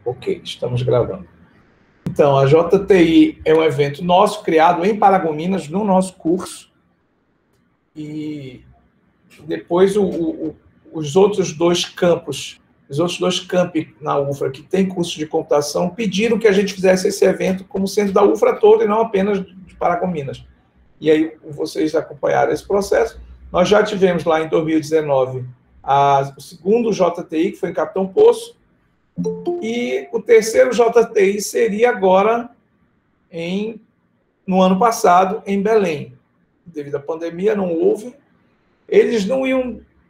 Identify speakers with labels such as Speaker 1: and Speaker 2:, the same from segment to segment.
Speaker 1: Ok, estamos gravando. Então, a JTI é um evento nosso, criado em Paragominas, no nosso curso. E depois os outros dois campos, os outros dois campi na UFRA, que tem curso de computação, pediram que a gente fizesse esse evento como sendo da UFRA toda e não apenas de Paragominas. E aí, vocês acompanharam esse processo. Nós já tivemos lá em 2019 o segundo JTI, que foi em Capitão Poço, e o terceiro JTI seria agora no ano passado, em Belém. Devido à pandemia, não houve. Eles não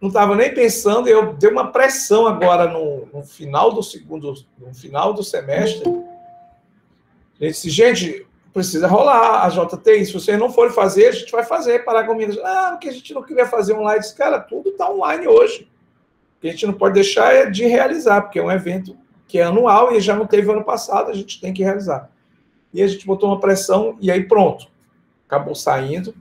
Speaker 1: estavam nem pensando, eu dei uma pressão agora no final do semestre. Eu disse, gente, precisa rolar a JTI. Se vocês não forem fazer, a gente vai fazer Paragominas. Porque a gente não queria fazer online. Eu disse, cara, tudo está online hoje. O que a gente não pode deixar é de realizar, porque é um evento que é anual e já não teve ano passado, a gente tem que realizar. E a gente botou uma pressão e aí pronto, acabou saindo.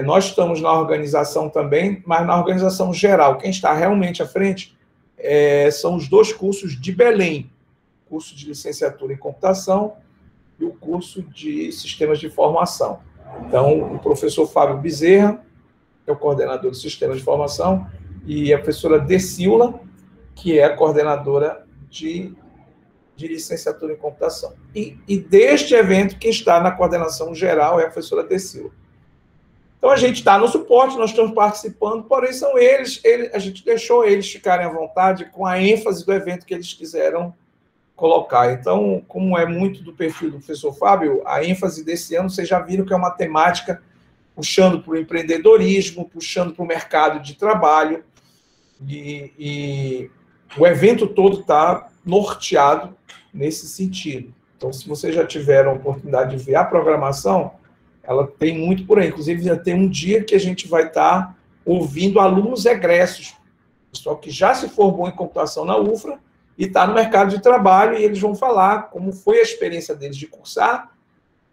Speaker 1: Nós estamos na organização também, mas na organização geral, quem está realmente à frente são os dois cursos de Belém, o curso de licenciatura em computação e o curso de sistemas de informação. Então, o professor Fábio Bezerra, que é o coordenador do sistema de informação, e a professora Decila, que é a coordenadora de licenciatura em computação. E deste evento, quem está na coordenação geral é a professora Decila. Então, a gente está no suporte, nós estamos participando, porém, são a gente deixou eles ficarem à vontade com a ênfase do evento que eles quiseram colocar. Então, como é muito do perfil do professor Fábio, a ênfase desse ano, vocês já viram que é uma temática puxando para o empreendedorismo, puxando para o mercado de trabalho, e o evento todo está norteado nesse sentido. Então, se vocês já tiveram a oportunidade de ver a programação, ela tem muito por aí. Inclusive, já tem um dia que a gente vai estar ouvindo alunos egressos, pessoal que já se formou em computação na UFRA e está no mercado de trabalho, e eles vão falar como foi a experiência deles de cursar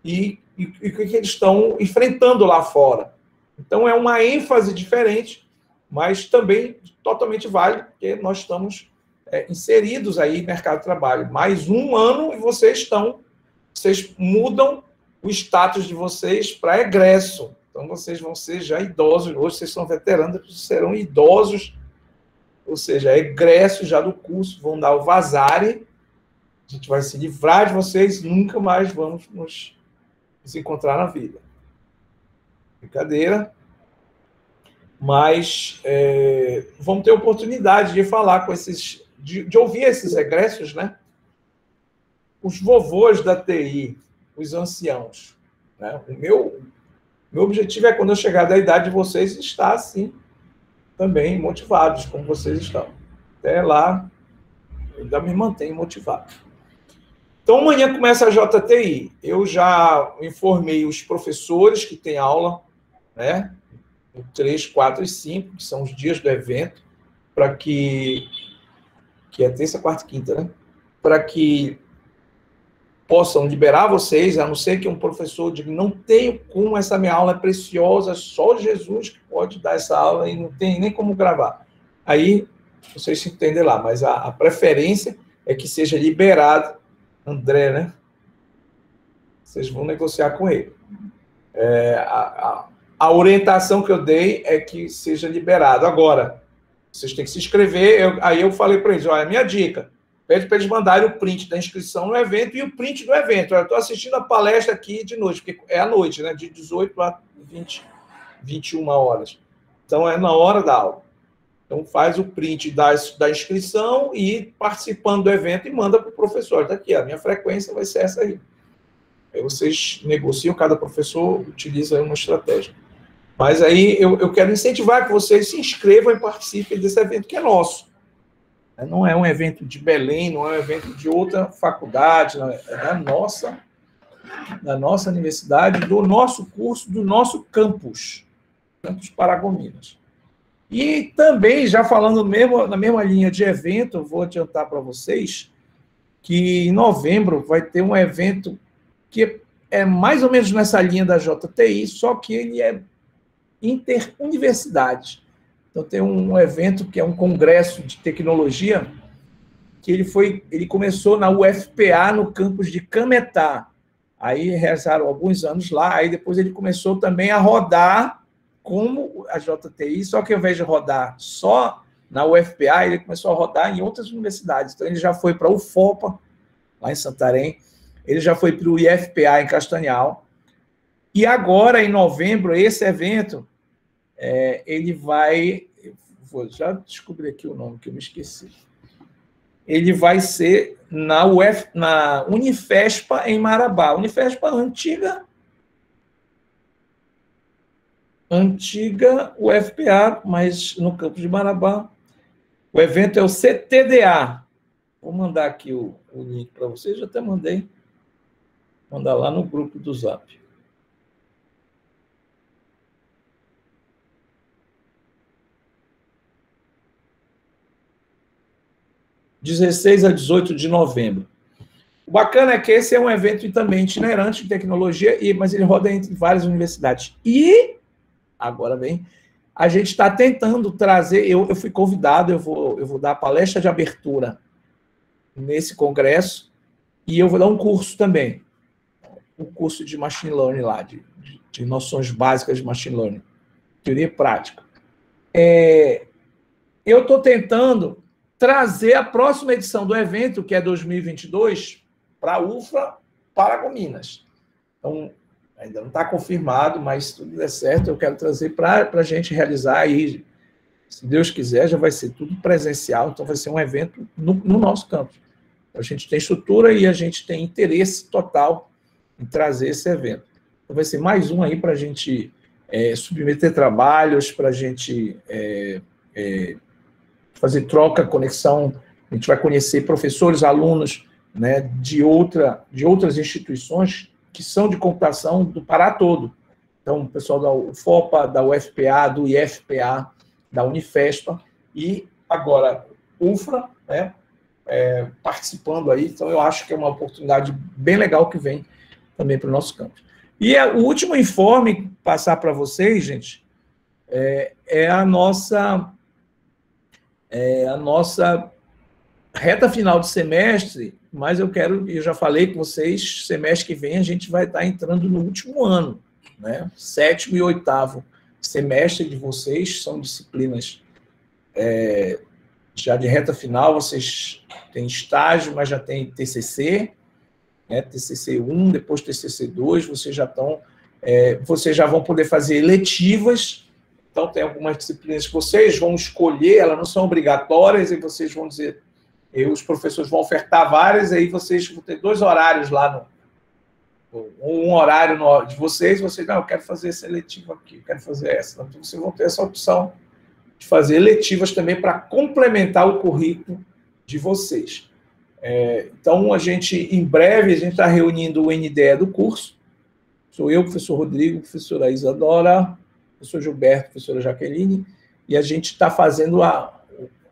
Speaker 1: e o que eles estão enfrentando lá fora. Então, é uma ênfase diferente, mas também totalmente válido, porque nós estamos inseridos aí no mercado de trabalho. Mais um ano e vocês mudam o status de vocês para egresso. Então, vocês vão ser já idosos. Hoje vocês são veteranos, serão idosos, ou seja, egressos já do curso, vão dar o vazare, a gente vai se livrar de vocês, nunca mais vamos nos encontrar na vida. Brincadeira. Mas vamos ter oportunidade de falar com de ouvir esses egressos, né? Os vovôs da TI, os anciãos. Né? O meu objetivo é, quando eu chegar da idade de vocês, estar, assim, também motivados, como vocês estão. Até lá, eu ainda me mantenho motivado. Então, amanhã começa a JTI. Eu já informei os professores que têm aula, né? 3, 4 e 5, que são os dias do evento, para que é terça, quarta e quinta, né? Para que possam liberar vocês, a não ser que um professor diga, não tenho como, essa minha aula é preciosa, só Jesus que pode dar essa aula e não tem nem como gravar. Aí, vocês se entendem lá, mas a preferência é que seja liberado, André, né? Vocês vão negociar com ele. A orientação que eu dei é que seja liberado. Agora, vocês têm que se inscrever. Aí eu falei para eles, olha, minha dica, pede para eles mandarem o print da inscrição no evento e o print do evento. Eu estou assistindo a palestra aqui de noite, porque é à noite, né? De 18 a 21 horas. Então, é na hora da aula. Então, faz o print da inscrição e participando do evento e manda para o professor. Está aqui, a minha frequência vai ser essa aí. Aí vocês negociam, cada professor utiliza uma estratégia. Mas aí eu quero incentivar que vocês se inscrevam e participem desse evento que é nosso. Não é um evento de Belém, não é um evento de outra faculdade, é da nossa universidade, do nosso curso, do nosso campus Paragominas. E também, já falando na mesma linha de evento, eu vou adiantar para vocês que em novembro vai ter um evento que é mais ou menos nessa linha da JTI, só que ele é interuniversidade. Então, tem um evento que é um congresso de tecnologia que ele começou na UFPA, no campus de Cametá. Aí realizaram alguns anos lá, aí depois ele começou também a rodar como a JTI, só que ao invés de rodar só na UFPA, ele começou a rodar em outras universidades. Então, ele já foi para o UFOPA, lá em Santarém, ele já foi para o IFPA, em Castanhal, e agora, em novembro, esse evento, ele vai... Vou já descobrir aqui o nome, que eu me esqueci. Ele vai ser na Unifespa, em Marabá. Unifespa, antiga UFPA, mas no campus de Marabá. O evento é o CTDA. Vou mandar aqui o link para vocês, já até mandei. Vou mandar lá no grupo do Zap. De 16 a 18 de novembro. O bacana é que esse é um evento também itinerante de tecnologia, mas ele roda entre várias universidades. E, agora bem, a gente está tentando trazer, eu fui convidado, eu vou dar a palestra de abertura nesse congresso, e eu vou dar um curso também, um curso de machine learning lá, de noções básicas de machine learning, teoria e prática. Eu estou tentando trazer a próxima edição do evento, que é 2022, para a UFRA, Paragominas. Então, ainda não está confirmado, mas se tudo der certo, eu quero trazer para a gente realizar aí, se Deus quiser, já vai ser tudo presencial, então vai ser um evento no nosso campus. A gente tem estrutura e a gente tem interesse total em trazer esse evento. Então vai ser mais um aí para a gente submeter trabalhos, para a gente fazer troca, conexão. A gente vai conhecer professores, alunos, né, de outras instituições que são de computação do Pará todo. Então, o pessoal da UFOPA, da UFPA, do IFPA, da Unifespa, e agora UFRA, né, participando aí. Então, eu acho que é uma oportunidade bem legal que vem também para o nosso campus. E o último informe, passar para vocês, gente, é a nossa reta final de semestre, mas eu já falei com vocês, semestre que vem a gente vai estar entrando no último ano, né? 7º e 8º semestre de vocês, são disciplinas já de reta final, vocês têm estágio, mas já tem TCC, né? TCC 1, depois TCC 2, vocês já vão poder fazer eletivas. Então, tem algumas disciplinas que vocês vão escolher, elas não são obrigatórias, e vocês vão dizer, os professores vão ofertar várias, aí vocês vão ter 2 horários lá, um horário de vocês, não, eu quero fazer essa eletiva aqui, eu quero fazer essa. Então, vocês vão ter essa opção de fazer eletivas também para complementar o currículo de vocês. Então, em breve, a gente está reunindo o NDE do curso. Sou eu, professor Rodrigo, professora Isadora, professor Gilberto, professora Jaqueline, e a gente está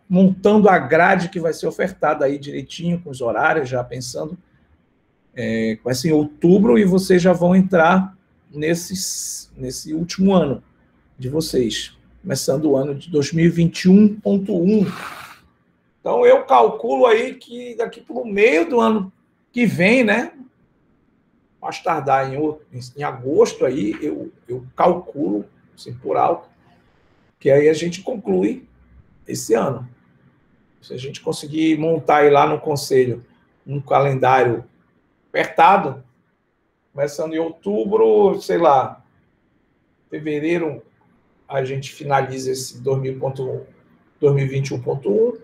Speaker 1: montando a grade que vai ser ofertada aí direitinho, com os horários, já pensando, vai ser em outubro, e vocês já vão entrar nesse último ano de vocês, começando o ano de 2021.1. Então, eu calculo aí que daqui para o meio do ano que vem, né, mais tardar em agosto, aí, eu calculo, assim, por alto, que aí a gente conclui esse ano. Se a gente conseguir montar aí lá no conselho um calendário apertado, começando em outubro, sei lá, fevereiro, a gente finaliza esse 2021.1,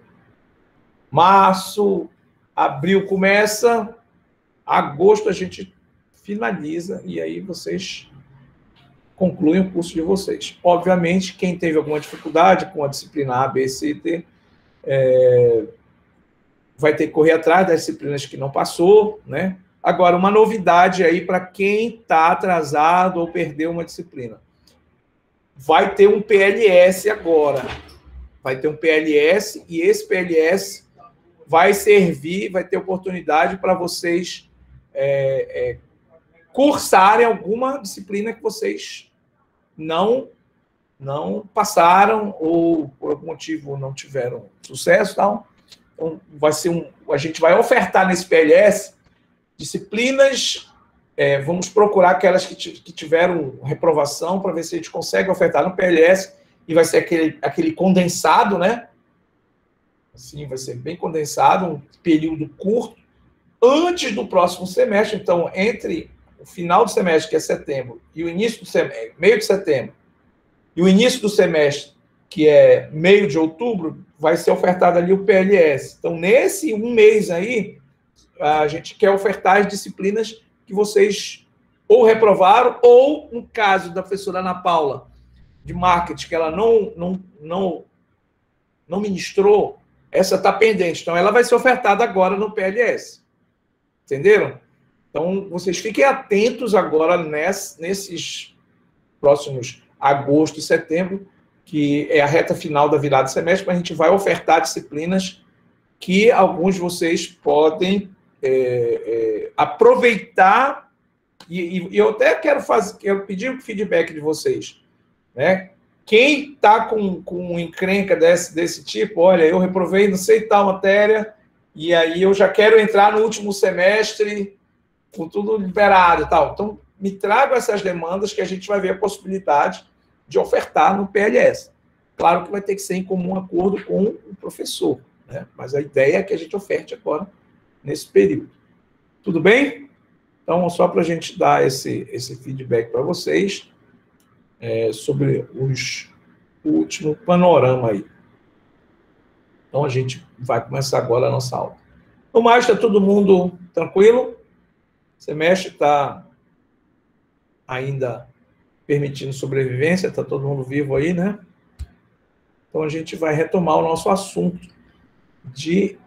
Speaker 1: março, abril começa, agosto a gente finaliza, e aí vocês concluem o curso de vocês. Obviamente, quem teve alguma dificuldade com a disciplina A, B, C, D, vai ter que correr atrás das disciplinas que não passou, né? Agora, uma novidade aí para quem está atrasado ou perdeu uma disciplina. Vai ter um PLS agora. Vai ter um PLS, e esse PLS vai ter oportunidade para vocês cursarem alguma disciplina que vocês não passaram ou por algum motivo não tiveram sucesso, tal. Então, a gente vai ofertar nesse PLS disciplinas, vamos procurar aquelas que tiveram reprovação para ver se a gente consegue ofertar no PLS, e vai ser aquele condensado, né? Assim, vai ser bem condensado, um período curto, antes do próximo semestre. Então, entre o final do semestre, que é setembro, e o início do semestre, meio de setembro, e o início do semestre, que é meio de outubro, vai ser ofertado ali o PLS. Então, nesse um mês aí, a gente quer ofertar as disciplinas que vocês ou reprovaram, ou, no caso da professora Ana Paula, de marketing, que ela não ministrou, essa está pendente. Então, ela vai ser ofertada agora no PLS. Entenderam? Então, vocês fiquem atentos agora nesses próximos agosto e setembro, que é a reta final da virada do semestre, mas a gente vai ofertar disciplinas que alguns de vocês podem aproveitar, e eu até quero pedir o feedback de vocês, né? Quem está com encrenca desse tipo, olha, eu reprovei não sei tal matéria, e aí eu já quero entrar no último semestre com tudo liberado e tal. Então, me tragam essas demandas que a gente vai ver a possibilidade de ofertar no PLS. Claro que vai ter que ser em comum acordo com o professor, né? Mas a ideia é que a gente oferte agora nesse período. Tudo bem? Então, só para a gente dar esse feedback para vocês, sobre o último panorama aí. Então, a gente vai começar agora a nossa aula. No mais, está todo mundo tranquilo? O semestre está ainda permitindo sobrevivência, está todo mundo vivo aí, né? Então, a gente vai retomar o nosso assunto de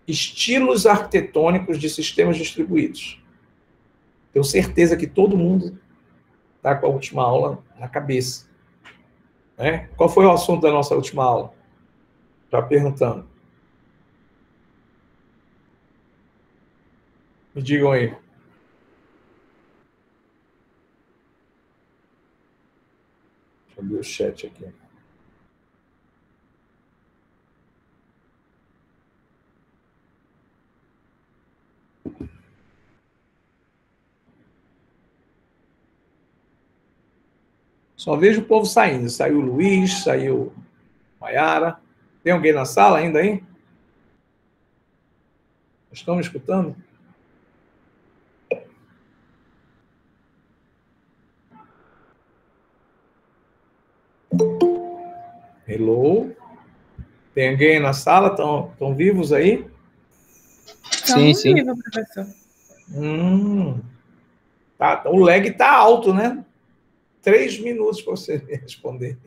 Speaker 1: estilos arquitetônicos de sistemas distribuídos. Tenho certeza que todo mundo está com a última aula na cabeça, né? Qual foi o assunto da nossa última aula? Está perguntando. Me digam aí. Deixa eu abrir o chat aqui. Só vejo o povo saindo. Saiu o Luiz, saiu Maiara. Tem alguém na sala ainda aí? Estão me escutando? Hello? Tem alguém na sala? Estão vivos aí?
Speaker 2: Sim, sim. Vivos, professor.
Speaker 1: Tá, o lag está alto, né? 3 minutos para você responder.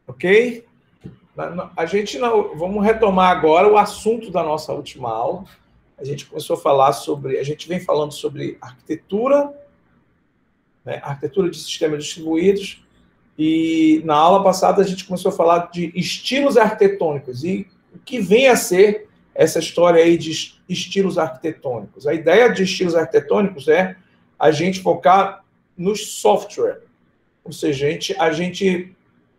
Speaker 1: Ok? A gente não. Vamos retomar agora o assunto da nossa última aula. A gente começou a falar sobre. A gente vem falando sobre arquitetura, né, arquitetura de sistemas distribuídos, e na aula passada a gente começou a falar de estilos arquitetônicos, e o que vem a ser essa história aí de estilos arquitetônicos. A ideia de estilos arquitetônicos é a gente focar nos software, ou seja, a gente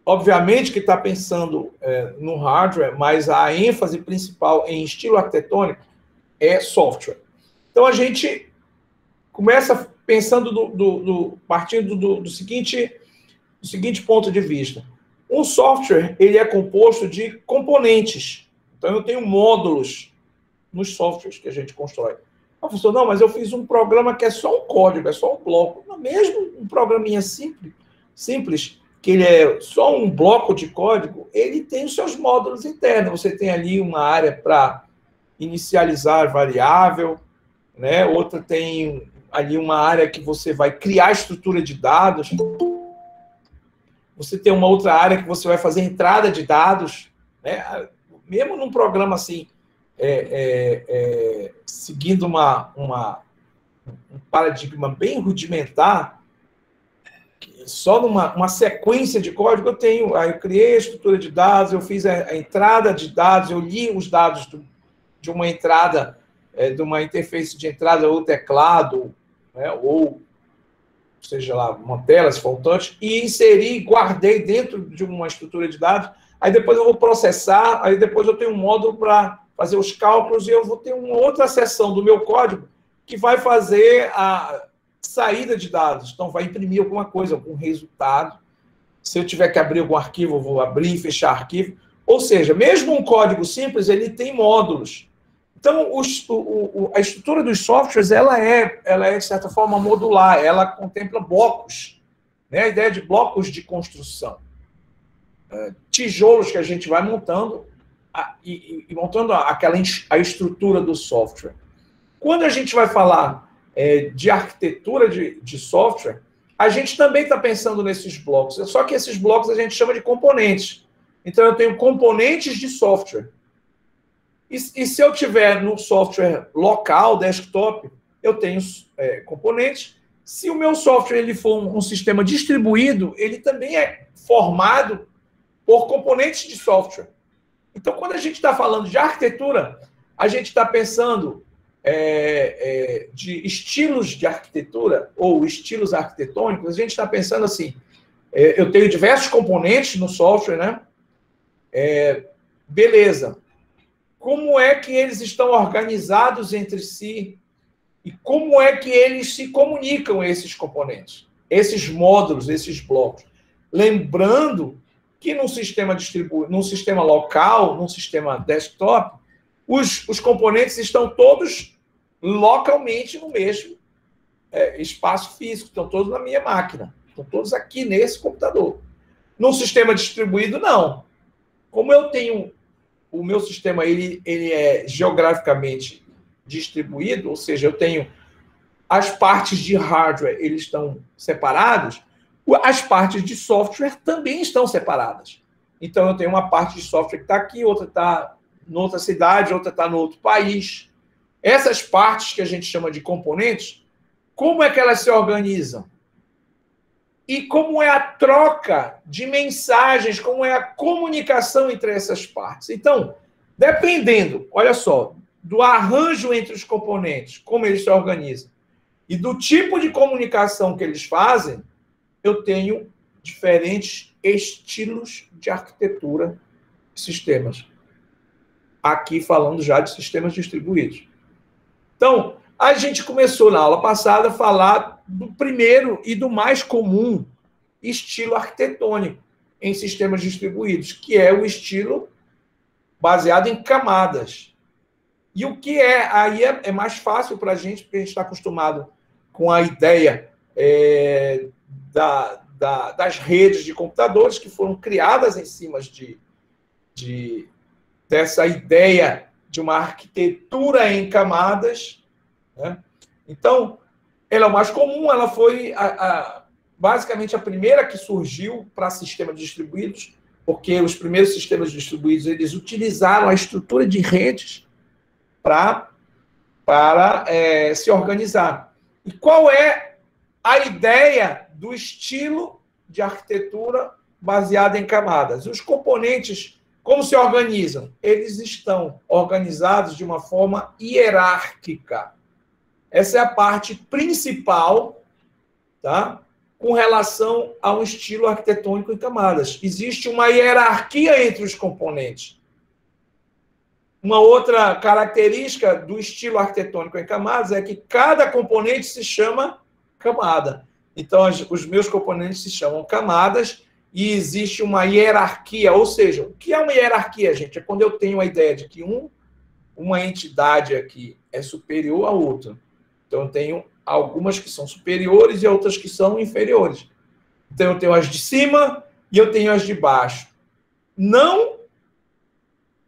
Speaker 1: obviamente que está pensando no hardware, mas a ênfase principal em estilo arquitetônico é software. Então, a gente começa pensando partindo do seguinte ponto de vista. Um software, ele é composto de componentes. Então, eu tenho módulos nos softwares que a gente constrói. Ah, professor, não, mas eu fiz um programa que é só um código, é só um bloco. Não, mesmo um programinha simples, que ele é só um bloco de código, ele tem os seus módulos internos. Você tem ali uma área para inicializar variável, né? Outra tem ali uma área que você vai criar estrutura de dados. Você tem uma outra área que você vai fazer entrada de dados, né? Mesmo num programa assim, seguindo um paradigma bem rudimentar, só numa sequência de código, eu criei a estrutura de dados, eu fiz a entrada de dados, eu li os dados de uma entrada, de uma interface de entrada ou teclado, né, ou seja lá, uma tela, se for um touch, e inseri, guardei dentro de uma estrutura de dados aí depois eu vou processar, aí depois eu tenho um módulo para fazer os cálculos, e eu vou ter uma outra seção do meu código que vai fazer a saída de dados. Então, vai imprimir alguma coisa, algum resultado. Se eu tiver que abrir algum arquivo, eu vou abrir e fechar arquivo. Ou seja, mesmo um código simples, ele tem módulos. Então, a estrutura dos softwares, ela é, de certa forma, modular. Ela contempla blocos, né? A ideia de blocos de construção. Tijolos que a gente vai montando e montando a estrutura do software. Quando a gente vai falar de arquitetura de software, a gente também está pensando nesses blocos. Só que esses blocos a gente chama de componentes. Então, eu tenho componentes de software. E se eu tiver no software local, desktop, eu tenho componentes. Se o meu software ele for um sistema distribuído, ele também é formado por componentes de software. Então, quando a gente está falando de arquitetura, a gente está pensando de estilos de arquitetura ou estilos arquitetônicos. A gente está pensando assim, eu tenho diversos componentes no software, né? Beleza. Como é que eles estão organizados entre si e como é que eles se comunicam, esses componentes, esses módulos, esses blocos? Lembrando que num sistema num sistema local, num sistema desktop, os componentes estão todos localmente no mesmo espaço físico, estão todos na minha máquina, estão todos aqui nesse computador. Num sistema distribuído, não. Como eu tenho o meu sistema, ele é geograficamente distribuído, ou seja, eu tenho as partes de hardware, eles estão separados, as partes de software também estão separadas. Então, eu tenho uma parte de software que está aqui, outra está em outra cidade, outra está no outro país. Essas partes que a gente chama de componentes, como é que elas se organizam? E como é a troca de mensagens, como é a comunicação entre essas partes? Então, dependendo, olha só, do arranjo entre os componentes, como eles se organizam, e do tipo de comunicação que eles fazem, eu tenho diferentes estilos de arquitetura de sistemas. Aqui falando já de sistemas distribuídos. Então, a gente começou na aula passada a falar do primeiro e do mais comum estilo arquitetônico em sistemas distribuídos, que é o estilo baseado em camadas. E o que aí é mais fácil para a gente, porque a gente está acostumado com a ideia das redes de computadores que foram criadas em cima dessa ideia de uma arquitetura em camadas, né? Então, ela é o mais comum, ela foi basicamente a primeira que surgiu para sistemas distribuídos, porque os primeiros sistemas distribuídos eles utilizaram a estrutura de redes para se organizar. E qual é a ideia do estilo de arquitetura baseada em camadas? Os componentes, como se organizam? Eles estão organizados de uma forma hierárquica. Essa é a parte principal, tá? Com relação a um estilo arquitetônico em camadas. Existe uma hierarquia entre os componentes. Uma outra característica do estilo arquitetônico em camadas é que cada componente se chama camada. Então, os meus componentes se chamam camadas e existe uma hierarquia. Ou seja, o que é uma hierarquia, gente? É quando eu tenho a ideia de que uma entidade aqui é superior à outra. Então, eu tenho algumas que são superiores e outras que são inferiores. Então, eu tenho as de cima e eu tenho as de baixo. Não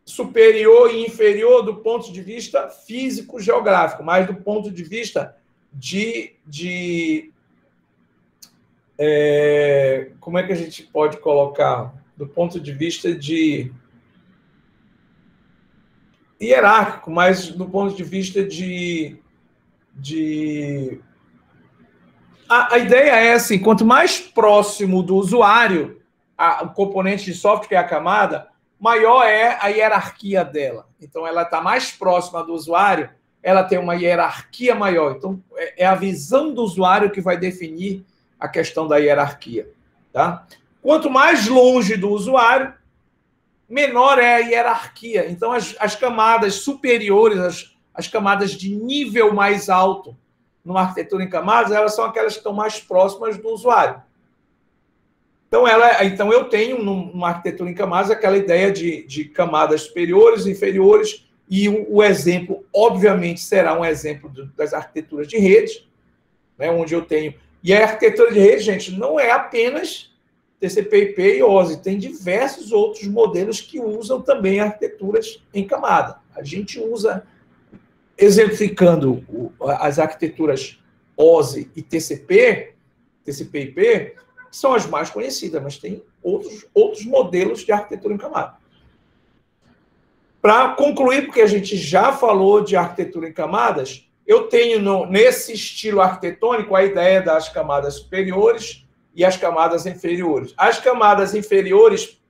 Speaker 1: superior e inferior do ponto de vista físico-geográfico, mas do ponto de vista como é que a gente pode colocar? Do ponto de vista hierárquico, mas do ponto de vista A ideia é assim, quanto mais próximo do usuário o componente de software, que é a camada, maior é a hierarquia dela. Então, ela está mais próxima do usuário, ela tem uma hierarquia maior. Então, é a visão do usuário que vai definir a questão da hierarquia. Tá? Quanto mais longe do usuário, menor é a hierarquia. Então, as camadas superiores, as camadas de nível mais alto numa arquitetura em camadas, elas são aquelas que estão mais próximas do usuário. Então eu tenho, numa arquitetura em camadas, aquela ideia de camadas superiores, inferiores, e o exemplo, obviamente, será um exemplo das arquiteturas de rede, né, onde eu tenho... E a arquitetura de rede, gente, não é apenas TCP/IP e OSI, tem diversos outros modelos que usam também arquiteturas em camada. A gente usa, exemplificando as arquiteturas OSI e TCP/IP, que são as mais conhecidas, mas tem outros modelos de arquitetura em camada. Para concluir, porque a gente já falou de arquitetura em camadas, eu tenho nesse estilo arquitetônico a ideia das camadas superiores e as camadas inferiores. As camadas inferiores,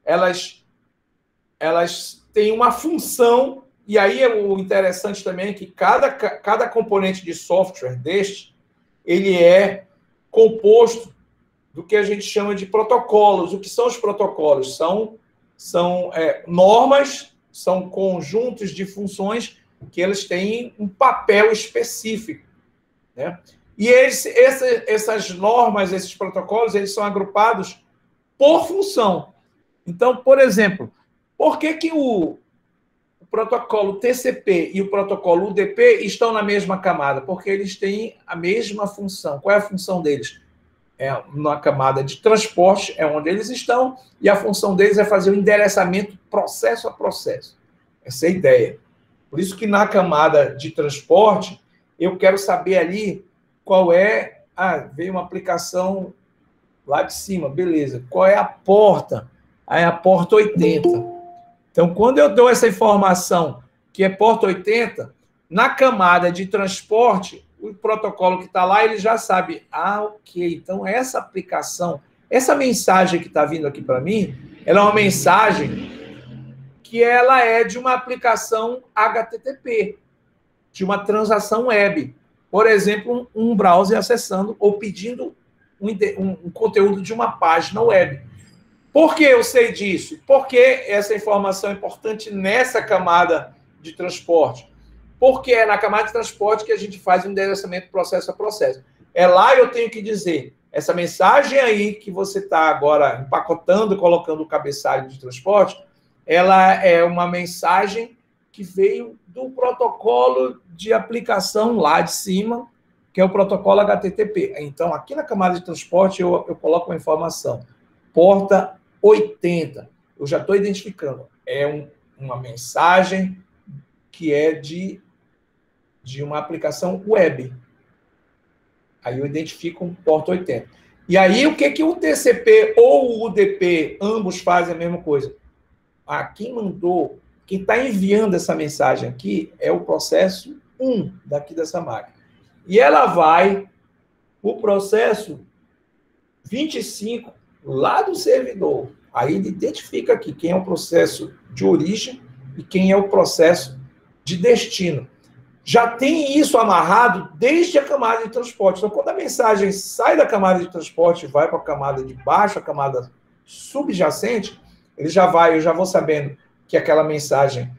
Speaker 1: elas têm uma função, e aí o interessante também é que cada componente de software ele é composto do que a gente chama de protocolos. O que são os protocolos? São normas, são conjuntos de funções que eles têm um papel específico, né? E essas normas, esses protocolos, eles são agrupados por função. Então, por exemplo, por que o protocolo TCP e o protocolo UDP estão na mesma camada? Porque eles têm a mesma função. Qual é a função deles? Na camada de transporte, é onde eles estão, e a função deles é fazer o endereçamento processo a processo. Essa é a ideia. Por isso que na camada de transporte, eu quero saber ali qual é... veio uma aplicação lá de cima, beleza. Qual é a porta? É a porta 80. Então, quando eu dou essa informação, que é porta 80, na camada de transporte, o protocolo que está lá, ele já sabe, ok, então essa aplicação, essa mensagem que está vindo aqui para mim, ela é uma mensagem que ela é de uma aplicação HTTP, de uma transação web. Por exemplo, um browser acessando ou pedindo um conteúdo de uma página web. Por que eu sei disso? Porque essa informação é importante nessa camada de transporte. Porque é na camada de transporte que a gente faz o endereçamento processo a processo. É lá eu tenho que dizer, essa mensagem aí que você está agora empacotando, colocando o cabeçalho de transporte, ela é uma mensagem que veio do protocolo de aplicação lá de cima, que é o protocolo HTTP. Então, aqui na camada de transporte, eu coloco uma informação. Porta 80. Eu já estou identificando. É uma mensagem que é de uma aplicação web. Aí eu identifico um porta 80. E aí, o que o TCP ou o UDP, ambos fazem a mesma coisa? Quem está enviando essa mensagem aqui é o processo 1 daqui dessa máquina. E ela vai o processo 25 lá do servidor. Aí ele identifica aqui quem é o processo de origem e quem é o processo de destino. Já tem isso amarrado desde a camada de transporte. Então, quando a mensagem sai da camada de transporte e vai para a camada de baixo, a camada subjacente, eu já vou sabendo que aquela mensagem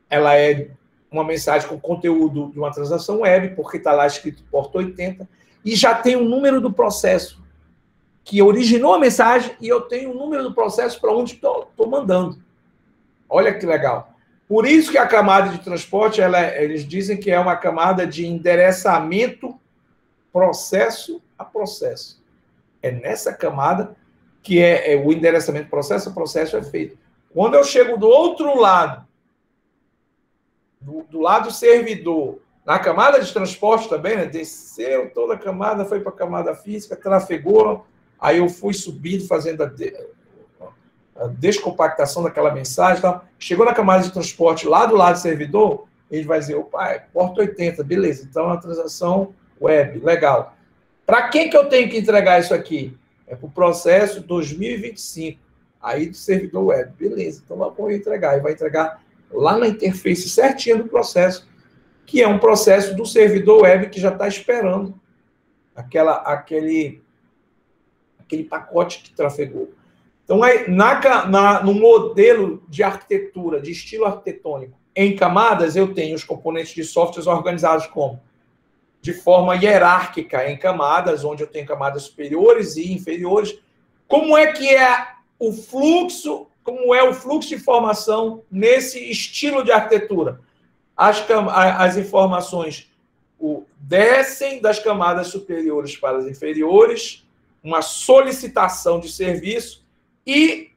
Speaker 1: ela é uma mensagem com conteúdo de uma transação web, porque está lá escrito porta 80, e já tem o número do processo que originou a mensagem, e eu tenho o número do processo para onde estou mandando. Olha que legal. Por isso que a camada de transporte, eles dizem que é uma camada de endereçamento processo a processo. É nessa camada que o endereçamento processo a processo é feito. Quando eu chego do outro lado, do lado servidor, na camada de transporte também, né, desceu toda a camada, foi para a camada física, trafegou, aí eu fui subindo, fazendo a descompactação daquela mensagem, tá? Chegou na camada de transporte lá do lado do servidor, ele vai dizer, opa, é porta 80, beleza, então é uma transação web, legal. Para quem que eu tenho que entregar isso aqui? É para o processo 2025, aí do servidor web, beleza, então lá vou entregar, e vai entregar lá na interface certinha do processo, que é um processo do servidor web que já está esperando aquele pacote que trafegou. Então, no modelo de arquitetura, de estilo arquitetônico, em camadas, eu tenho os componentes de softwares organizados como? De forma hierárquica, em camadas, onde eu tenho camadas superiores e inferiores. Como é que é o fluxo, como é o fluxo de informação nesse estilo de arquitetura? As informações descem das camadas superiores para as inferiores, uma solicitação de serviço, e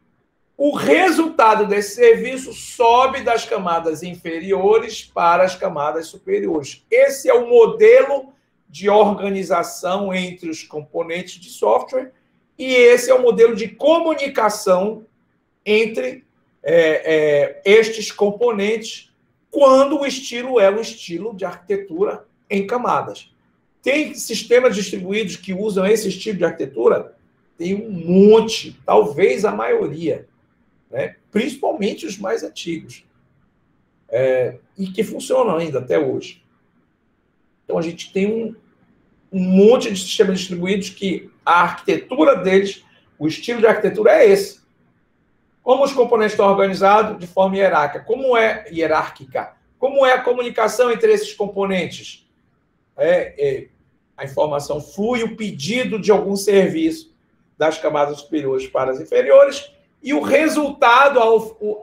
Speaker 1: o resultado desse serviço sobe das camadas inferiores para as camadas superiores. Esse é o modelo de organização entre os componentes de software e esse é o modelo de comunicação entre estes componentes quando o estilo é um estilo de arquitetura em camadas. Tem sistemas distribuídos que usam esse tipo de arquitetura? Tem um monte, talvez a maioria, né? Principalmente os mais antigos, e que funcionam ainda até hoje. Então, a gente tem um monte de sistemas distribuídos que a arquitetura deles, o estilo de arquitetura é esse. Como os componentes estão organizados de forma hierárquica? Como é a comunicação entre esses componentes? A informação flui, o pedido de algum serviço das camadas superiores para as inferiores, e o resultado,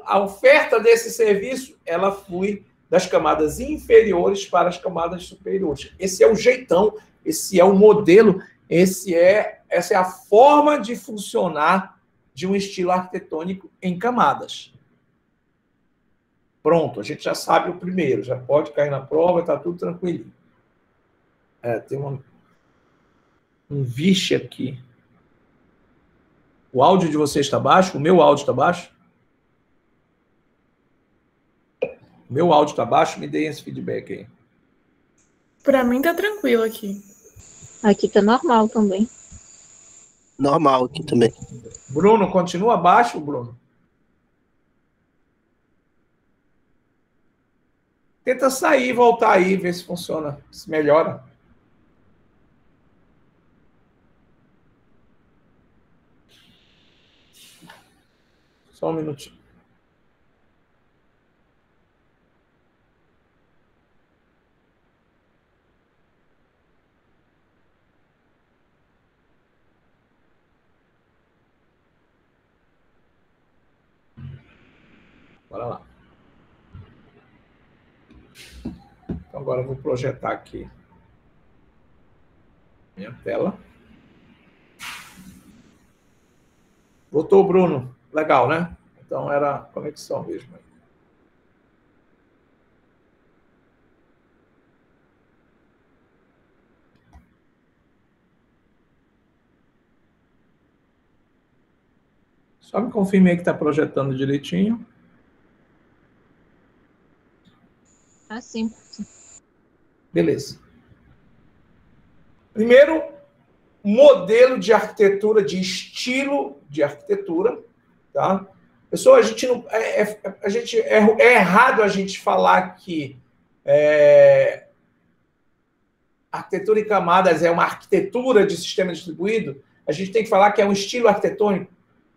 Speaker 1: a oferta desse serviço, ela flui das camadas inferiores para as camadas superiores. Esse é o jeitão, esse é o modelo, essa é a forma de funcionar de um estilo arquitetônico em camadas. Pronto, a gente já sabe o primeiro, já pode cair na prova, está tudo tranquilo. Tem um vixe aqui. O áudio de vocês está baixo? O meu áudio está baixo? O meu áudio está baixo? Me deem esse feedback aí.
Speaker 2: Para mim tá tranquilo aqui.
Speaker 3: Aqui tá normal também.
Speaker 4: Normal aqui também.
Speaker 1: Bruno, continua baixo, Bruno? Tenta sair e voltar aí, ver se funciona, se melhora. Só um minutinho. Bora lá. Então, agora eu vou projetar aqui minha tela. Voltou, Bruno? Legal, né? Então, era conexão mesmo. Só me confirme aí que está projetando direitinho.
Speaker 3: Assim.
Speaker 1: Beleza. Primeiro, modelo de arquitetura, de estilo de arquitetura, tá? Pessoal, é errado a gente falar que arquitetura em camadas é uma arquitetura de sistema distribuído. A gente tem que falar que é um estilo arquitetônico.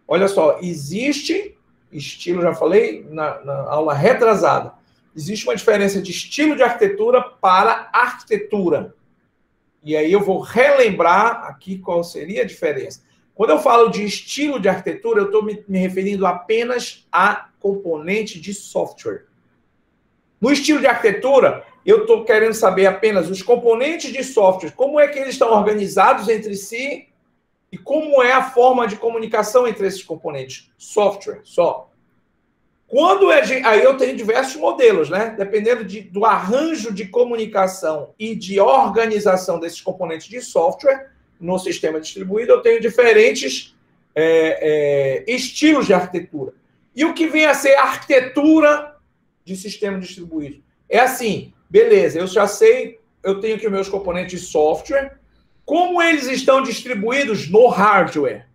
Speaker 1: Olha só, existe estilo, já falei na aula retrasada, existe uma diferença de estilo de arquitetura para arquitetura. E aí eu vou relembrar aqui qual seria a diferença. Quando eu falo de estilo de arquitetura, eu estou me referindo apenas a componente de software. No estilo de arquitetura, eu estou querendo saber apenas os componentes de software, como é que eles estão organizados entre si e como é a forma de comunicação entre esses componentes. Software, só. Aí eu tenho diversos modelos, né? Dependendo do arranjo de comunicação e de organização desses componentes de software no sistema distribuído, eu tenho diferentes estilos de arquitetura. E o que vem a ser arquitetura de sistema distribuído? É assim, beleza, eu já sei, eu tenho aqui os meus componentes de software, como eles estão distribuídos no hardware.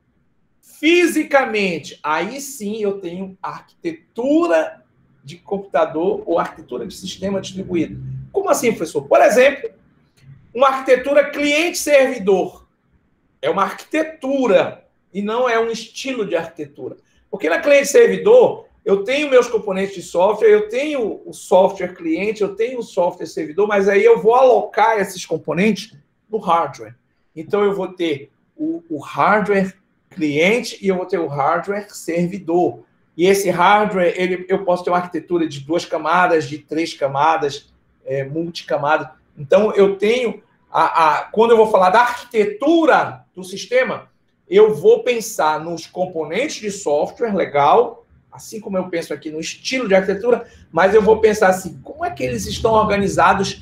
Speaker 1: Fisicamente, aí sim eu tenho arquitetura de computador ou arquitetura de sistema distribuído. Como assim, professor? Por exemplo, uma arquitetura cliente-servidor. É uma arquitetura e não é um estilo de arquitetura. Porque na cliente-servidor, eu tenho meus componentes de software, eu tenho o software cliente, eu tenho o software servidor, mas aí eu vou alocar esses componentes no hardware. Então, eu vou ter o hardware cliente e eu vou ter o hardware servidor. E esse hardware, eu posso ter uma arquitetura de 2 camadas, de 3 camadas, multicamadas. Então, eu tenho, quando eu vou falar da arquitetura do sistema, eu vou pensar nos componentes de software, legal, assim como eu penso aqui no estilo de arquitetura, mas eu vou pensar assim, como é que eles estão organizados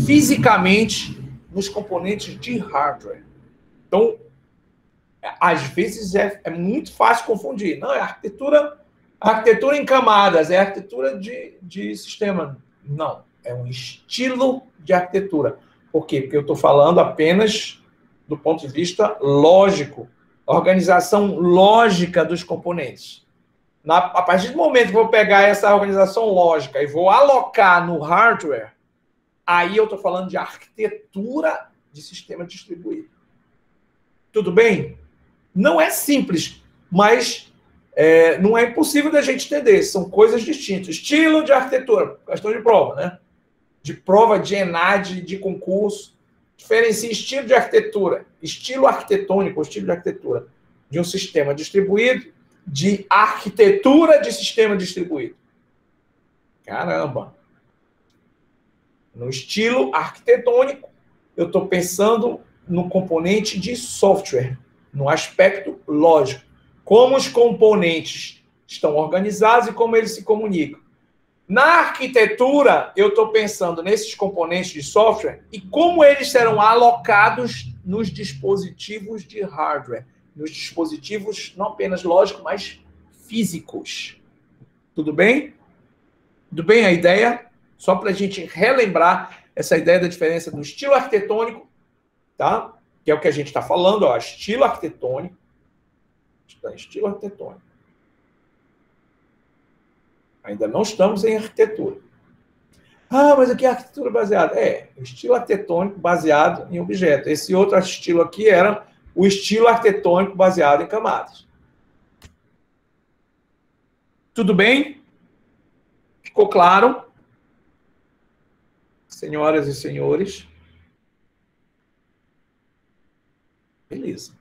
Speaker 1: fisicamente nos componentes de hardware? Então, às vezes é muito fácil confundir. Não, é arquitetura em camadas, é arquitetura de sistema. Não, é um estilo de arquitetura. Por quê? Porque eu estou falando apenas do ponto de vista lógico, organização lógica dos componentes. A partir do momento que eu vou pegar essa organização lógica e vou alocar no hardware, aí eu estou falando de arquitetura de sistema distribuído. Tudo bem? Não é simples, mas não é impossível da gente entender. São coisas distintas. Estilo de arquitetura, questão de prova, né? De prova de ENAD, de concurso. Diferencia estilo de arquitetura, estilo arquitetônico, estilo de arquitetura de um sistema distribuído, de arquitetura de sistema distribuído. Caramba! No estilo arquitetônico, eu estou pensando no componente de software, no aspecto lógico. Como os componentes estão organizados e como eles se comunicam. Na arquitetura, eu estou pensando nesses componentes de software e como eles serão alocados nos dispositivos de hardware. Nos dispositivos não apenas lógicos, mas físicos. Tudo bem? Tudo bem a ideia? Só para a gente relembrar essa ideia da diferença do estilo arquitetônico, tá? Que é o que a gente está falando, ó, estilo arquitetônico. Estilo arquitetônico. Ainda não estamos em arquitetura. Ah, mas aqui é arquitetura baseada. Estilo arquitetônico baseado em objeto. Esse outro estilo aqui era o estilo arquitetônico baseado em camadas. Tudo bem? Ficou claro? Senhoras e senhores? Beleza.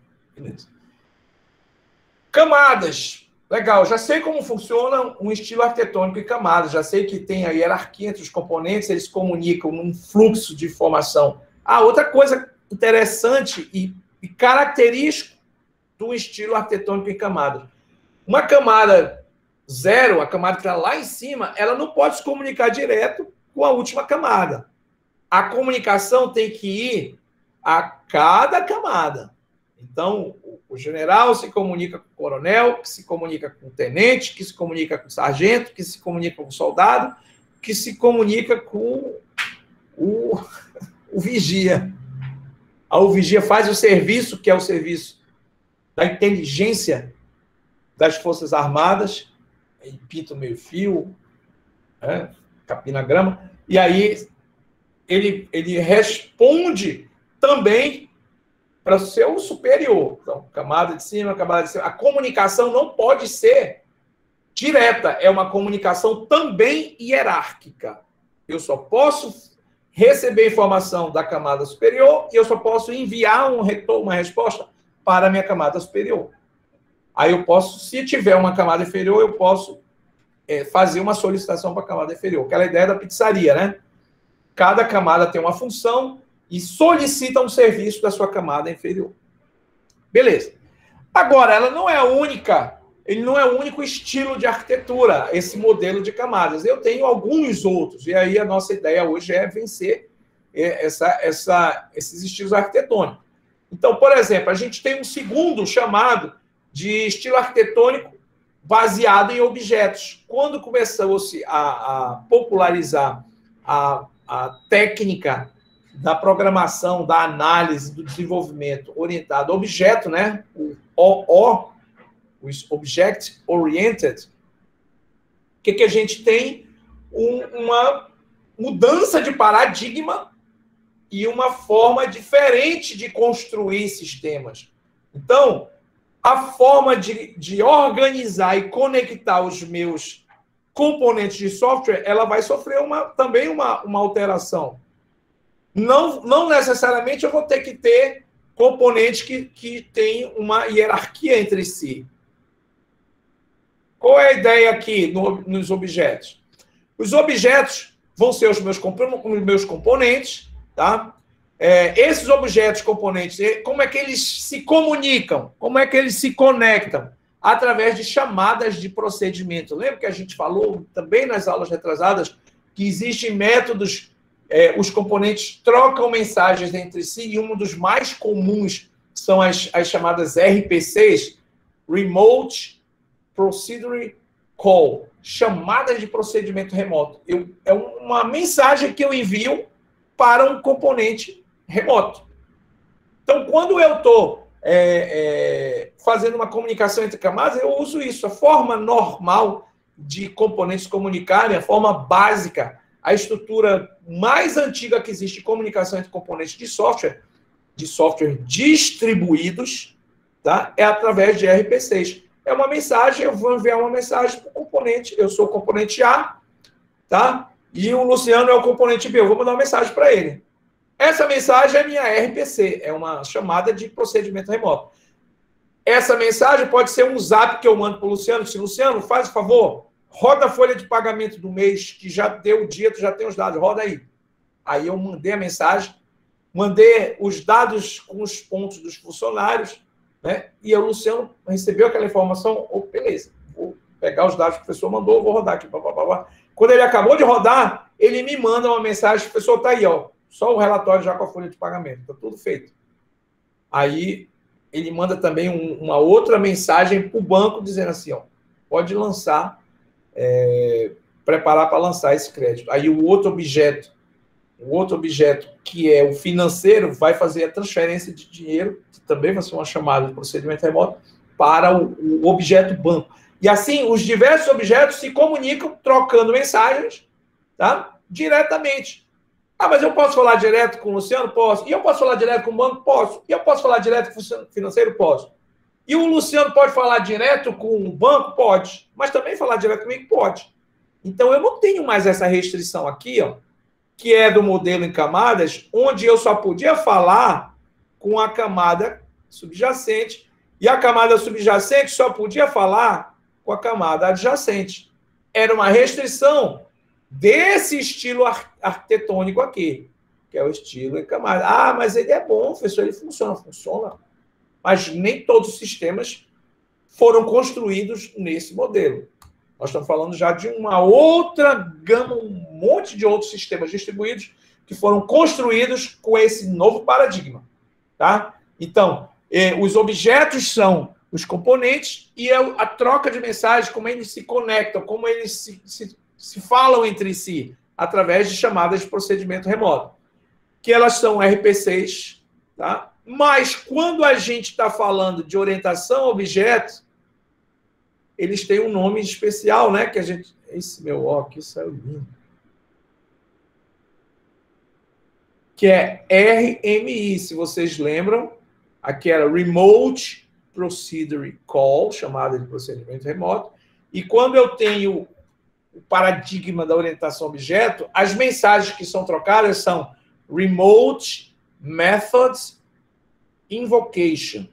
Speaker 1: Camadas. Legal, já sei como funciona um estilo arquitetônico em camadas, já sei que tem a hierarquia entre os componentes, eles comunicam num fluxo de informação. Outra coisa interessante e característico do estilo arquitetônico em camadas. Uma camada 0, a camada que está lá em cima, ela não pode se comunicar direto com a última camada. A comunicação tem que ir a cada camada. Então, o general se comunica com o coronel, que se comunica com o tenente, que se comunica com o sargento, que se comunica com o soldado, que se comunica com o vigia. O vigia faz o serviço, que é o serviço da inteligência das Forças Armadas, ele pinta o meio-fio, capina a grama, e aí ele responde também para o seu superior. Então, camada de cima, camada de cima. A comunicação não pode ser direta, é uma comunicação também hierárquica. Eu só posso receber informação da camada superior e eu só posso enviar uma resposta para a minha camada superior. Aí eu posso, se tiver uma camada inferior, eu posso fazer uma solicitação para a camada inferior. Aquela ideia da pizzaria, né? Cada camada tem uma função e solicita um serviço da sua camada inferior. Beleza. Agora, ela não é a única, ele não é o único estilo de arquitetura, esse modelo de camadas. Eu tenho alguns outros, e aí a nossa ideia hoje é vencer esses estilos arquitetônicos. Então, por exemplo, a gente tem um segundo chamado de estilo arquitetônico baseado em objetos. Quando começou-se a popularizar a técnica da programação, da análise, do desenvolvimento orientado a objeto, né? O Object Oriented, o que a gente tem? Uma mudança de paradigma e uma forma diferente de construir sistemas. Então, a forma de organizar e conectar os meus componentes de software, ela vai sofrer também uma alteração. Não necessariamente eu vou ter que ter componentes que têm uma hierarquia entre si. Qual é a ideia aqui nos objetos? Os objetos vão ser os meus componentes, tá? Esses objetos componentes, como é que eles se comunicam? Como é que eles se conectam? Através de chamadas de procedimento. Lembra que a gente falou também nas aulas retrasadas que existem métodos, os componentes trocam mensagens entre si, e um dos mais comuns são as chamadas RPCs, Remote Procedure Call, chamadas de procedimento remoto. É uma mensagem que eu envio para um componente remoto. Então, quando eu estou fazendo uma comunicação entre camadas, eu uso isso. A forma normal de componentes comunicarem, a forma básica, a estrutura mais antiga que existe de comunicação entre componentes de software distribuídos, tá? É através de RPCs. É uma mensagem, eu vou enviar uma mensagem para o componente, eu sou o componente A, tá? E o Luciano é o componente B, eu vou mandar uma mensagem para ele. Essa mensagem é minha RPC, é uma chamada de procedimento remoto. Essa mensagem pode ser um zap que eu mando para o Luciano, se Luciano, faz o favor, roda a folha de pagamento do mês, que já deu o dia, tu já tem os dados, roda aí. Aí eu mandei a mensagem, mandei os dados com os pontos dos funcionários, né? E o Luciano recebeu aquela informação, beleza, vou pegar os dados que o professor mandou, vou rodar aqui. Blá, blá, blá, blá. Quando ele acabou de rodar, ele me manda uma mensagem, professor, está aí, ó, só o relatório já com a folha de pagamento, está tudo feito. Aí ele manda também uma outra mensagem para o banco dizendo assim, ó, pode lançar, preparar para lançar esse crédito. Aí o outro objeto, que é o financeiro, vai fazer a transferência de dinheiro, que também vai ser uma chamada de procedimento remoto, para o objeto banco. E assim, os diversos objetos se comunicam trocando mensagens, tá? Diretamente. Ah, mas eu posso falar direto com o Luciano? Posso. E eu posso falar direto com o banco? Posso. E eu posso falar direto com o financeiro? Posso. E o Luciano pode falar direto com o banco? Pode. Mas também falar direto comigo? Pode. Então, eu não tenho mais essa restrição aqui, ó, que é do modelo em camadas, onde eu só podia falar com a camada subjacente, e a camada subjacente só podia falar com a camada adjacente. Era uma restrição desse estilo arquitetônico aqui, que é o estilo em camada. Ah, mas ele é bom, professor, ele funciona. Funciona. Mas nem todos os sistemas foram construídos nesse modelo. Nós estamos falando já de uma outra gama, um monte de outros sistemas distribuídos que foram construídos com esse novo paradigma. Tá? Então, os objetos são os componentes e a troca de mensagens, como eles se conectam, como eles se falam entre si, através de chamadas de procedimento remoto. Que elas são RPCs, tá? Mas quando a gente está falando de orientação a objetos, eles têm um nome especial, né? Que a gente. Esse meu aqui saiu lindo. Que é RMI, se vocês lembram. Aqui era Remote Procedure Call, chamada de procedimento remoto. E quando eu tenho o paradigma da orientação a objeto, as mensagens que são trocadas são Remote Methods Invocation.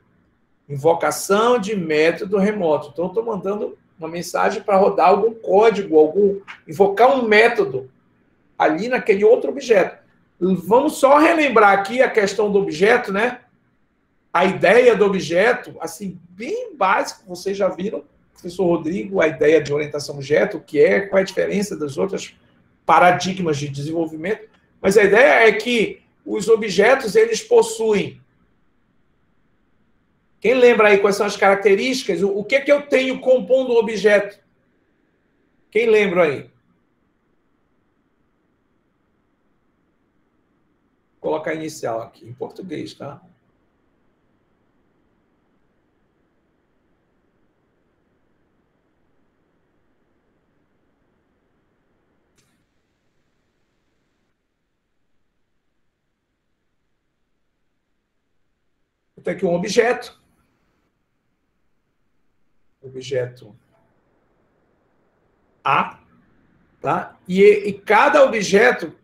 Speaker 1: Invocação de método remoto. Então, eu estou mandando uma mensagem para rodar algum código, invocar um método ali naquele outro objeto. Vamos só relembrar aqui a questão do objeto, né? A ideia do objeto, assim, bem básico, vocês já viram, professor Rodrigo, a ideia de orientação a objeto, o que é, qual é a diferença das outras paradigmas de desenvolvimento. Mas a ideia é que os objetos, eles possuem. Quem lembra aí quais são as características? O que é que eu tenho compondo o objeto? Quem lembra aí? Vou colocar inicial aqui, em português, tá? Eu tenho aqui um objeto. objeto A, tá? E cada objeto,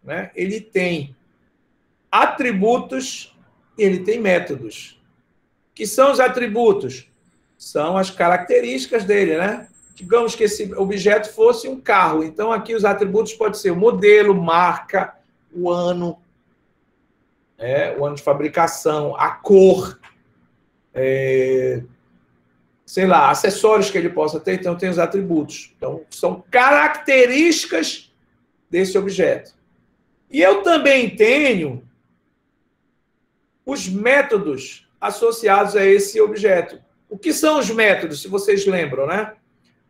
Speaker 1: né, ele tem atributos e ele tem métodos. O que são os atributos? São as características dele, né? Digamos que esse objeto fosse um carro. Então, aqui os atributos podem ser o modelo, marca, o ano de fabricação, a cor, sei lá, acessórios que ele possa ter. Então, tem os atributos. Então, são características desse objeto. E eu também tenho os métodos associados a esse objeto. O que são os métodos, se vocês lembram, né?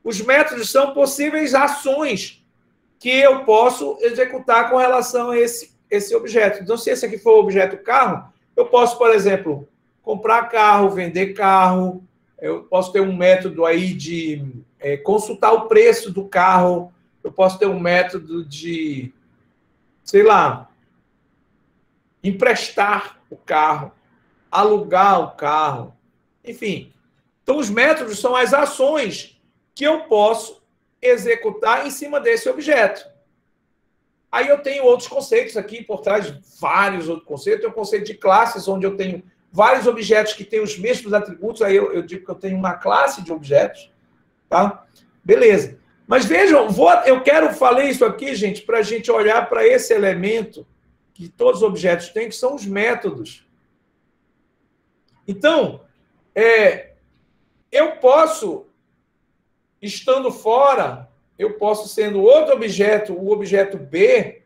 Speaker 1: Os métodos são possíveis ações que eu posso executar com relação a esse objeto. Então, se esse aqui for o objeto carro, eu posso, por exemplo, comprar carro, vender carro, eu posso ter um método aí de consultar o preço do carro, eu posso ter um método de, sei lá, emprestar o carro, alugar o carro, enfim. Então, os métodos são as ações que eu posso executar em cima desse objeto. Aí eu tenho outros conceitos aqui, por trás de vários outros conceitos. Tem o conceito de classes, onde eu tenho vários objetos que têm os mesmos atributos. Aí eu digo que eu tenho uma classe de objetos. Tá? Beleza. Mas vejam, eu falei isso aqui, gente, para a gente olhar para esse elemento que todos os objetos têm, que são os métodos. Então, eu posso, estando fora, eu posso, sendo outro objeto, o objeto B,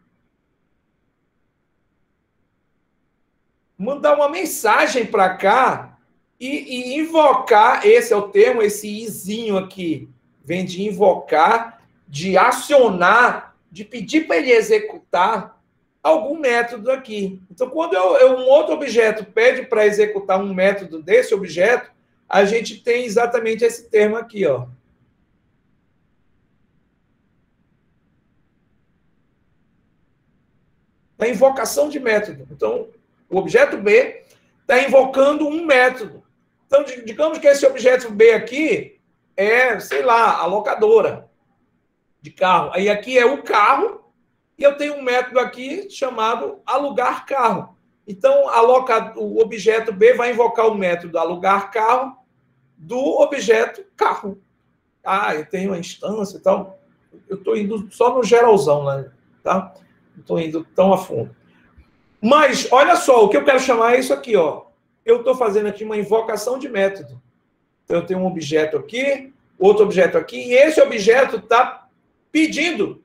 Speaker 1: mandar uma mensagem para cá e invocar, esse é o termo, esse izinho aqui, vem de invocar, de acionar, de pedir para ele executar algum método aqui. Então, quando um outro objeto pede para executar um método desse objeto, a gente tem exatamente esse termo aqui, ó. Da invocação de método. Então, o objeto B está invocando um método. Então, digamos que esse objeto B aqui sei lá, a locadora de carro. Aí aqui é o carro, e eu tenho um método aqui chamado alugar carro. Então, o objeto B vai invocar o método alugar carro do objeto carro. Eu tenho uma instância e tal. Eu estou indo só no geralzão, né? Tá? Não estou indo tão a fundo. Mas, olha só, o que eu quero chamar é isso aqui, ó. Eu estou fazendo aqui uma invocação de método. Então, eu tenho um objeto aqui, outro objeto aqui, e esse objeto está pedindo,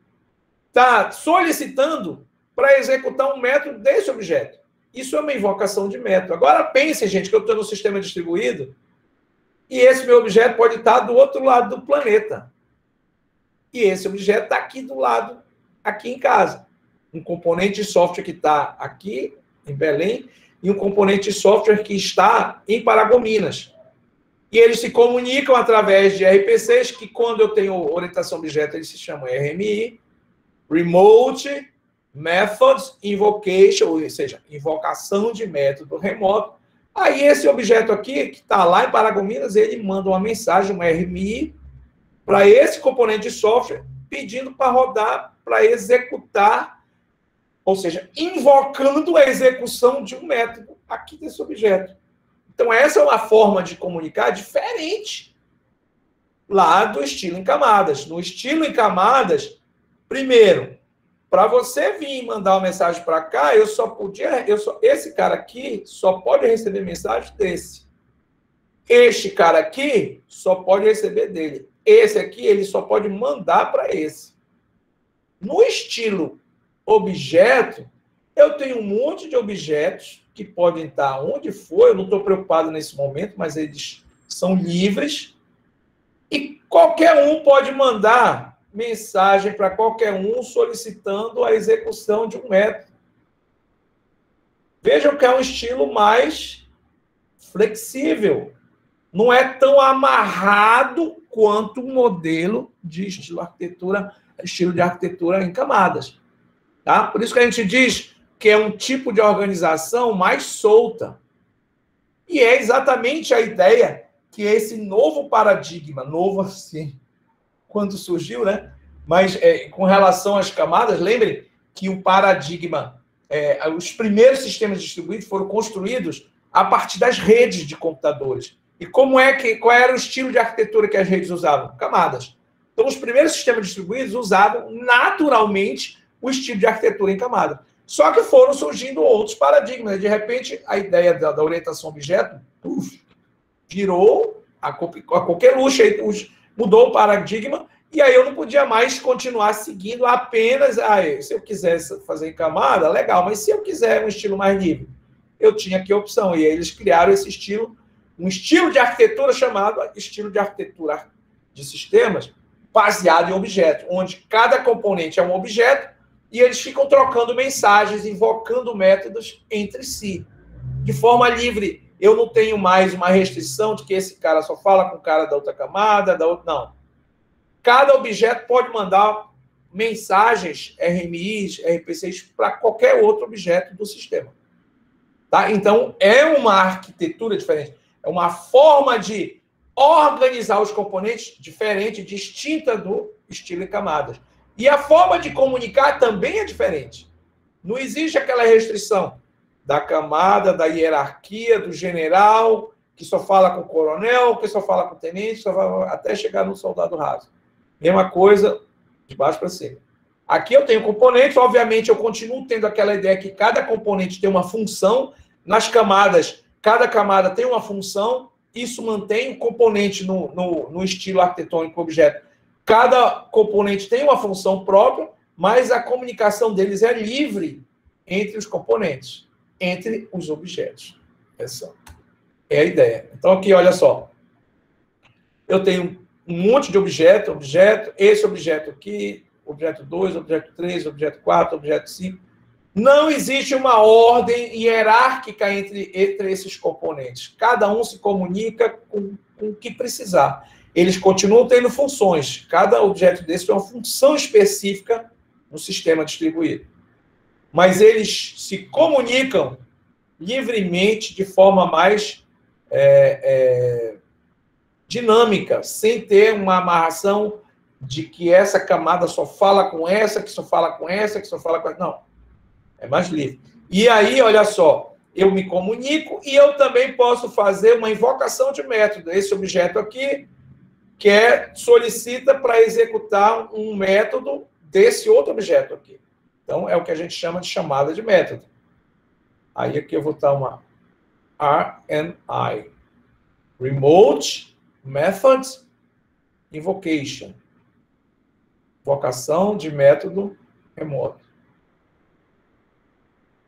Speaker 1: está solicitando para executar um método desse objeto. Isso é uma invocação de método. Agora, pense, gente, que eu estou no sistema distribuído, e esse meu objeto pode estar do outro lado do planeta. E esse objeto está aqui do lado, aqui em casa. Um componente de software que está aqui, em Belém, e um componente de software que está em Paragominas. E eles se comunicam através de RPCs, que quando eu tenho orientação objeto, eles se chamam RMI, Remote Methods Invocation, ou seja, invocação de método remoto. Aí esse objeto aqui, que está lá em Paragominas, ele manda uma mensagem, uma RMI, para esse componente de software, pedindo para rodar, para executar, ou seja, invocando a execução de um método aqui desse objeto. Então, essa é uma forma de comunicar diferente lá do estilo em camadas. No estilo em camadas, primeiro, para você vir mandar uma mensagem para cá, esse cara aqui só pode receber mensagem desse. Este cara aqui só pode receber dele. Esse aqui, ele só pode mandar para esse. No estilo objeto, eu tenho um monte de objetos que podem estar onde for, eu não estou preocupado nesse momento, mas eles são livres, e qualquer um pode mandar mensagem para qualquer um solicitando a execução de um método. Vejam que é um estilo mais flexível. Não é tão amarrado quanto um modelo de estilo de arquitetura em camadas. Tá? Por isso que a gente diz que é um tipo de organização mais solta. E é exatamente a ideia que esse novo paradigma, novo assim, quando surgiu, né? Mas com relação às camadas, lembrem que o paradigma, os primeiros sistemas distribuídos foram construídos a partir das redes de computadores. E qual era o estilo de arquitetura que as redes usavam? Camadas. Então, os primeiros sistemas distribuídos usavam naturalmente o estilo de arquitetura em camada. Só que foram surgindo outros paradigmas. De repente, a ideia da orientação objeto virou a qualquer luxo, mudou o paradigma, e aí eu não podia mais continuar seguindo apenas, se eu quisesse fazer em camada, legal, mas se eu quiser um estilo mais livre, eu tinha aqui a opção. E aí eles criaram esse estilo, um estilo de arquitetura chamado estilo de arquitetura de sistemas, baseado em objetos, onde cada componente é um objeto e eles ficam trocando mensagens, invocando métodos entre si, de forma livre. Eu não tenho mais uma restrição de que esse cara só fala com o cara da outra camada, da outra. Não. Cada objeto pode mandar mensagens, RMIs, RPCs, para qualquer outro objeto do sistema. Tá? Então, é uma arquitetura diferente. É uma forma de organizar os componentes diferente, distinta do estilo em camadas. E a forma de comunicar também é diferente. Não existe aquela restrição da camada, da hierarquia, do general, que só fala com o coronel, que só fala com o tenente, até chegar no soldado raso. Mesma coisa, de baixo para cima. Aqui eu tenho componentes, obviamente eu continuo tendo aquela ideia que cada componente tem uma função. Nas camadas, cada camada tem uma função, isso mantém o componente no estilo arquitetônico objeto. Cada componente tem uma função própria, mas a comunicação deles é livre entre os componentes, entre os objetos. Essa é a ideia. Então, aqui, olha só. Eu tenho um monte de objeto, esse objeto aqui, objeto 2, objeto 3, objeto 4, objeto 5. Não existe uma ordem hierárquica entre esses componentes. Cada um se comunica com o que precisar. Eles continuam tendo funções. Cada objeto desse tem uma função específica no sistema distribuído. Mas eles se comunicam livremente, de forma mais dinâmica, sem ter uma amarração de que essa camada só fala com essa, que só fala com essa, que só fala com essa. Não. É mais livre. E aí, olha só, eu me comunico e eu também posso fazer uma invocação de método. Esse objeto aqui solicita para executar um método desse outro objeto aqui. Então, é o que a gente chama de chamada de método. Aí aqui eu vou dar uma RMI. Remote Method Invocation. Invocação de método remoto.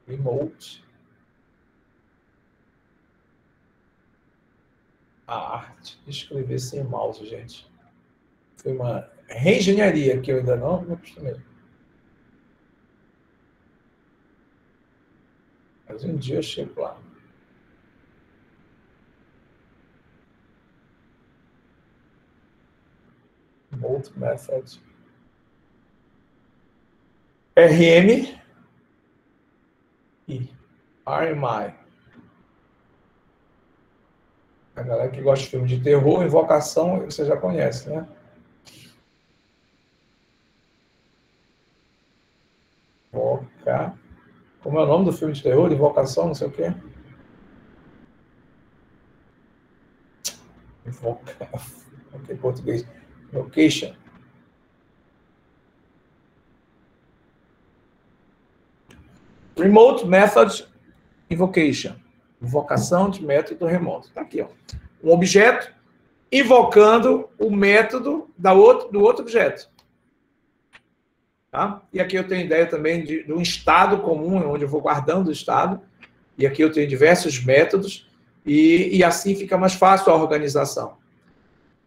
Speaker 1: Remote. A arte de escrever sem mouse, gente. Foi uma reengenharia que eu ainda não me acostumei. Mas um dia eu chego lá. Remote Method. RM e RMI. A galera que gosta de filme de terror, invocação, você já conhece, né? Invocar. Como é o nome do filme de terror? Invocação, não sei o quê. Invocar. Ok, português. Invocation. Remote Method Invocation. Invocação de método remoto. Está aqui, ó. Um objeto invocando o método do outro objeto. Tá? E aqui eu tenho ideia também de um estado comum, onde eu vou guardando o estado. E aqui eu tenho diversos métodos. E assim fica mais fácil a organização.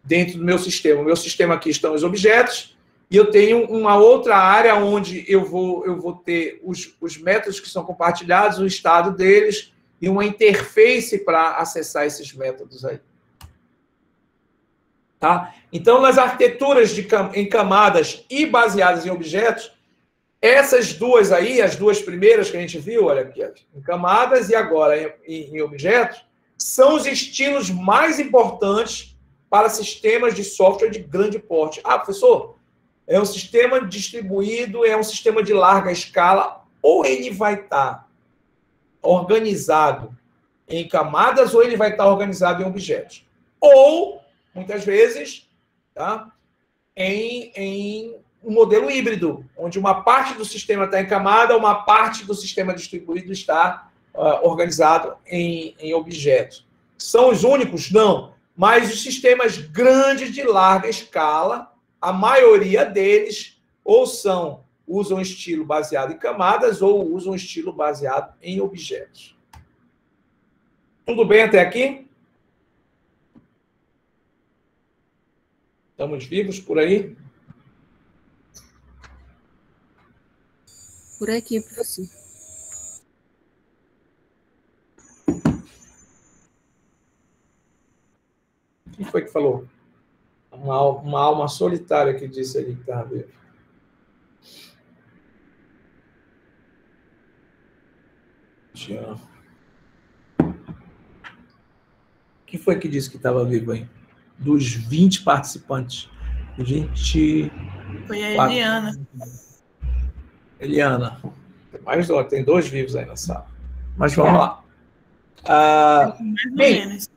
Speaker 1: Dentro do meu sistema. O meu sistema aqui estão os objetos. E eu tenho uma outra área onde eu vou ter os métodos que são compartilhados, o estado deles, e uma interface para acessar esses métodos aí. Tá? Então, nas arquiteturas em camadas e baseadas em objetos, essas duas aí, as duas primeiras que a gente viu, olha aqui, em camadas e agora em objetos, são os estilos mais importantes para sistemas de software de grande porte. Ah, professor, é um sistema distribuído, é um sistema de larga escala, ou ele vai estar organizado em camadas, ou ele vai estar organizado em objetos. Ou, muitas vezes, tá, em um modelo híbrido, onde uma parte do sistema está em camada, uma parte do sistema distribuído está organizado em objetos. São os únicos? Não. Mas os sistemas grandes de larga escala, a maioria deles usam estilo baseado em camadas ou usam estilo baseado em objetos. Tudo bem até aqui? Estamos vivos por aí?
Speaker 5: Por aqui, professor.
Speaker 1: Quem foi que falou? Uma alma solitária que disse ali que estava vivo. Quem foi que disse que estava vivo aí? Dos 20 participantes. 20.
Speaker 2: Foi a Eliana.
Speaker 1: Eliana. Tem 2 vivos aí na sala. Mas vamos lá.
Speaker 2: Mais ou
Speaker 1: Bem,
Speaker 2: menos.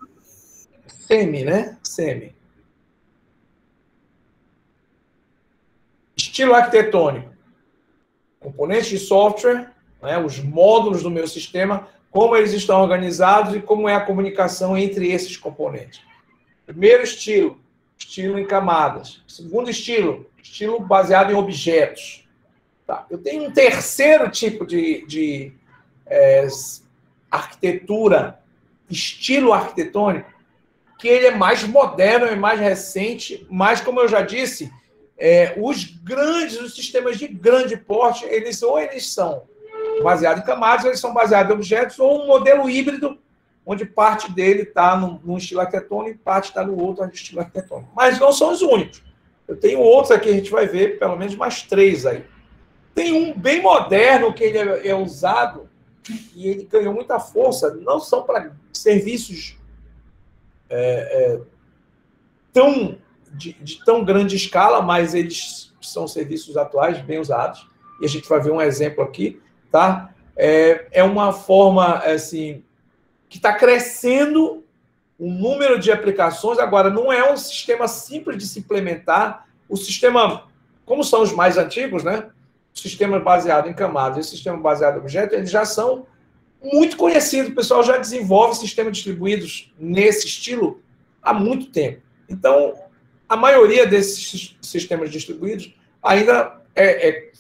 Speaker 1: Semi, né? Semi. Estilo arquitetônico. Componentes de software, né, os módulos do meu sistema, como eles estão organizados e como é a comunicação entre esses componentes. Primeiro estilo em camadas. Segundo estilo baseado em objetos. Tá. Eu tenho um terceiro tipo de arquitetura, estilo arquitetônico, que ele é mais moderno, é mais recente, mas, como eu já disse, os sistemas de grande porte, eles são baseados em camadas, ou eles são baseados em objetos, ou um modelo híbrido, onde parte dele está num estilo arquitetônico e parte está no outro estilo arquitetônico. Mas não são os únicos. Eu tenho outros aqui, a gente vai ver pelo menos mais 3 aí. Tem um bem moderno que ele é usado e ele ganhou muita força, não são para serviços de tão grande escala, mas eles são serviços atuais bem usados. E a gente vai ver um exemplo aqui, tá? É uma forma assim que está crescendo o número de aplicações. Agora, não é um sistema simples de se implementar. O sistema, como são os mais antigos, né? O sistema baseado em camadas e o sistema baseado em objetos, eles já são muito conhecidos. O pessoal já desenvolve sistemas distribuídos nesse estilo há muito tempo. Então, a maioria desses sistemas distribuídos ainda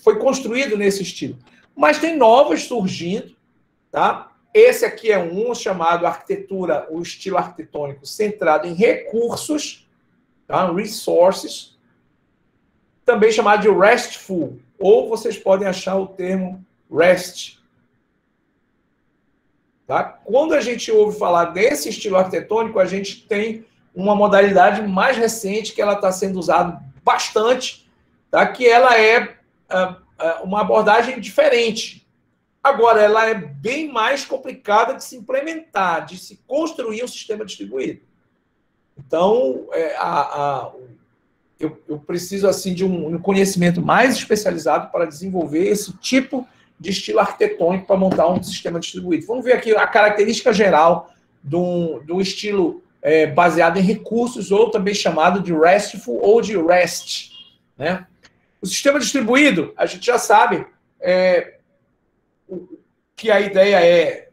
Speaker 1: foi construído nesse estilo. Mas tem novos surgindo, tá? Esse aqui é um chamado arquitetura, o estilo arquitetônico centrado em recursos, tá? Resources, também chamado de RESTful, ou vocês podem achar o termo REST. Tá? Quando a gente ouve falar desse estilo arquitetônico, a gente tem uma modalidade mais recente que ela está sendo usada bastante, tá? Que ela é uma abordagem diferente. Agora, ela é bem mais complicada de se implementar, de se construir um sistema distribuído. Então, eu preciso assim de um conhecimento mais especializado para desenvolver esse tipo de estilo arquitetônico para montar um sistema distribuído. Vamos ver aqui a característica geral do estilo baseado em recursos, ou também chamado de RESTful ou de REST. Né? O sistema distribuído, a gente já sabe que a ideia é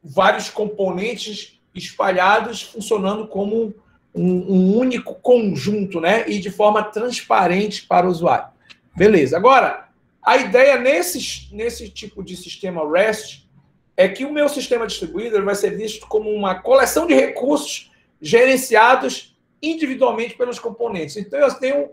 Speaker 1: vários componentes espalhados funcionando como um único conjunto, né? E de forma transparente para o usuário. Beleza. Agora, a ideia nesse tipo de sistema REST é que o meu sistema distribuído ele vai ser visto como uma coleção de recursos gerenciados individualmente pelos componentes. Então, eu tenho...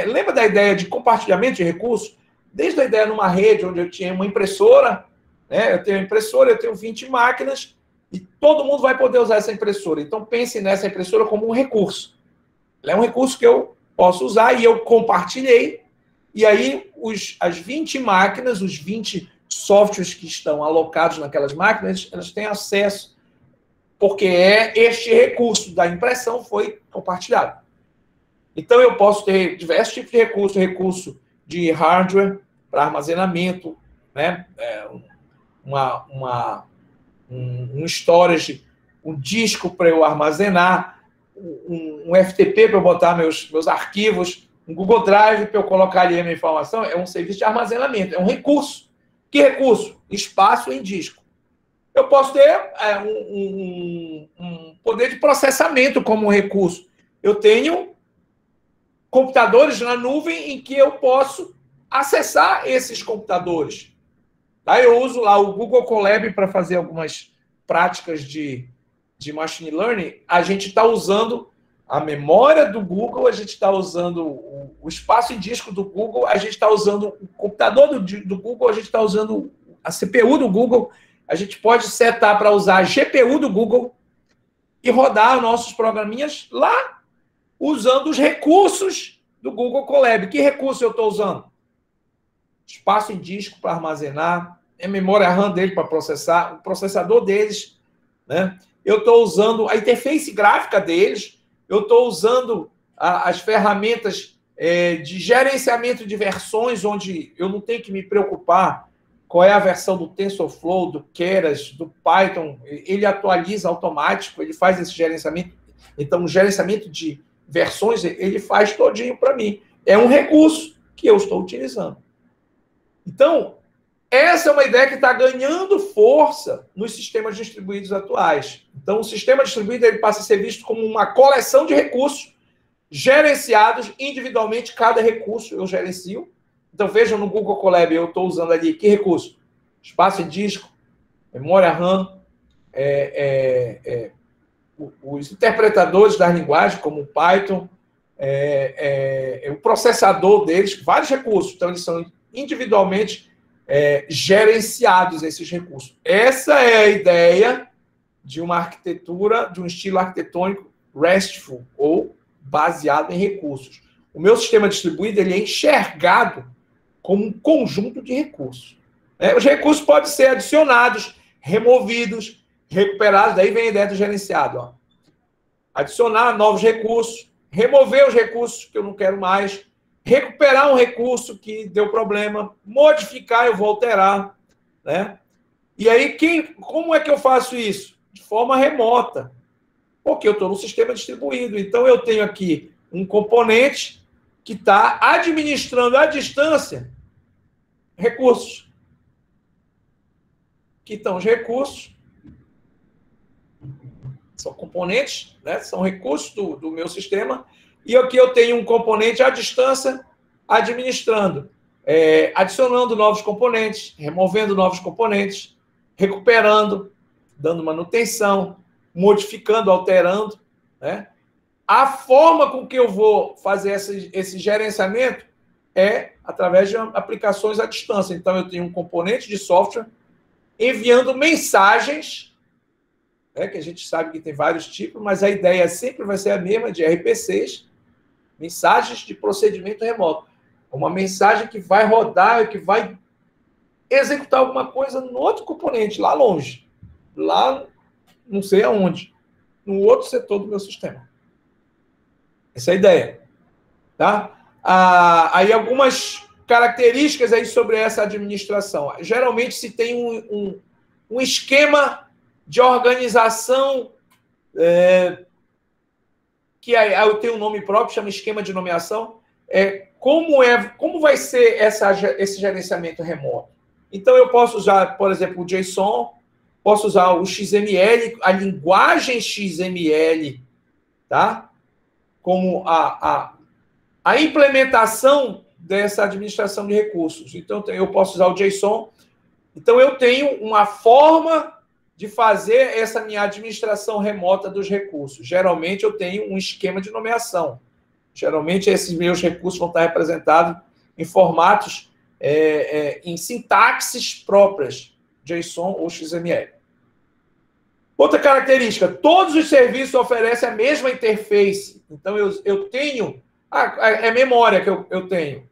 Speaker 1: lembra da ideia de compartilhamento de recursos? Desde a ideia numa rede onde eu tinha uma impressora, né? Eu tenho uma impressora, eu tenho 20 máquinas, e todo mundo vai poder usar essa impressora. Então, pense nessa impressora como um recurso. Ela é um recurso que eu posso usar e eu compartilhei. E aí, as 20 máquinas, os 20 softwares que estão alocados naquelas máquinas, elas têm acesso porque este recurso da impressão foi compartilhado. Então, eu posso ter diversos tipos de recurso de hardware para armazenamento, né? Um storage, um disco para eu armazenar, um FTP para eu botar meus arquivos, um Google Drive para eu colocar ali a minha informação. É um serviço de armazenamento, é um recurso. Que recurso? Espaço em disco. Eu posso ter um poder de processamento como um recurso. Eu tenho computadores na nuvem em que eu posso acessar esses computadores. Tá? Eu uso lá o Google Colab para fazer algumas práticas de machine learning. A gente está usando a memória do Google, a gente está usando o espaço em disco do Google, a gente está usando o computador do Google, a gente está usando a CPU do Google, a gente pode setar para usar a GPU do Google e rodar nossos programinhas lá, usando os recursos do Google Colab. Que recurso eu estou usando? Espaço em disco para armazenar, a memória RAM dele para processar, o processador deles, né? Eu estou usando a interface gráfica deles, eu estou usando as ferramentas de gerenciamento de versões, onde eu não tenho que me preocupar qual é a versão do TensorFlow, do Keras, do Python. Ele atualiza automático, ele faz esse gerenciamento. Então, o gerenciamento de versões, ele faz todinho para mim. É um recurso que eu estou utilizando. Então, essa é uma ideia que está ganhando força nos sistemas distribuídos atuais. Então, o sistema distribuído ele passa a ser visto como uma coleção de recursos gerenciados individualmente. Cada recurso eu gerencio. Então, vejam no Google Colab, eu estou usando ali que recurso? Espaço em disco, memória RAM, os interpretadores das linguagens, como o Python, o processador deles, vários recursos. Então, eles são individualmente gerenciados, esses recursos. Essa é a ideia de uma arquitetura, de um estilo arquitetônico RESTful, ou baseado em recursos. O meu sistema distribuído ele é enxergado como um conjunto de recursos. Os recursos podem ser adicionados, removidos, recuperados. Daí vem a ideia do gerenciado. Ó. Adicionar novos recursos, remover os recursos que eu não quero mais, recuperar um recurso que deu problema, modificar, eu vou alterar. Né? E aí, como é que eu faço isso? De forma remota. Porque eu estou no sistema distribuído. Então, eu tenho aqui um componente que está administrando à distância recursos. Que estão os recursos. São componentes, né? São recursos do meu sistema. E aqui eu tenho um componente à distância administrando, adicionando novos componentes, removendo novos componentes, recuperando, dando manutenção, modificando, alterando. Né? A forma com que eu vou fazer esse gerenciamento é através de aplicações à distância. Então, eu tenho um componente de software enviando mensagens, que a gente sabe que tem vários tipos, mas a ideia sempre vai ser a mesma, de RPCs, mensagens de procedimento remoto. Uma mensagem que vai rodar, que vai executar alguma coisa no outro componente, lá longe. Lá, não sei aonde. No outro setor do meu sistema. Essa é a ideia. Tá? Aí algumas características aí sobre essa administração. Geralmente se tem um esquema de organização que eu tenho um nome próprio, chama esquema de nomeação. Como vai ser esse gerenciamento remoto? Então, eu posso usar, por exemplo, o JSON, posso usar o XML, a linguagem XML, tá? Como a implementação dessa administração de recursos. Então, eu posso usar o JSON. Então, eu tenho uma forma de fazer essa minha administração remota dos recursos. Geralmente, eu tenho um esquema de nomeação. Geralmente, esses meus recursos vão estar representados em formatos, em sintaxes próprias, JSON ou XML. Outra característica, todos os serviços oferecem a mesma interface. Então, eu tenho... é memória que eu tenho.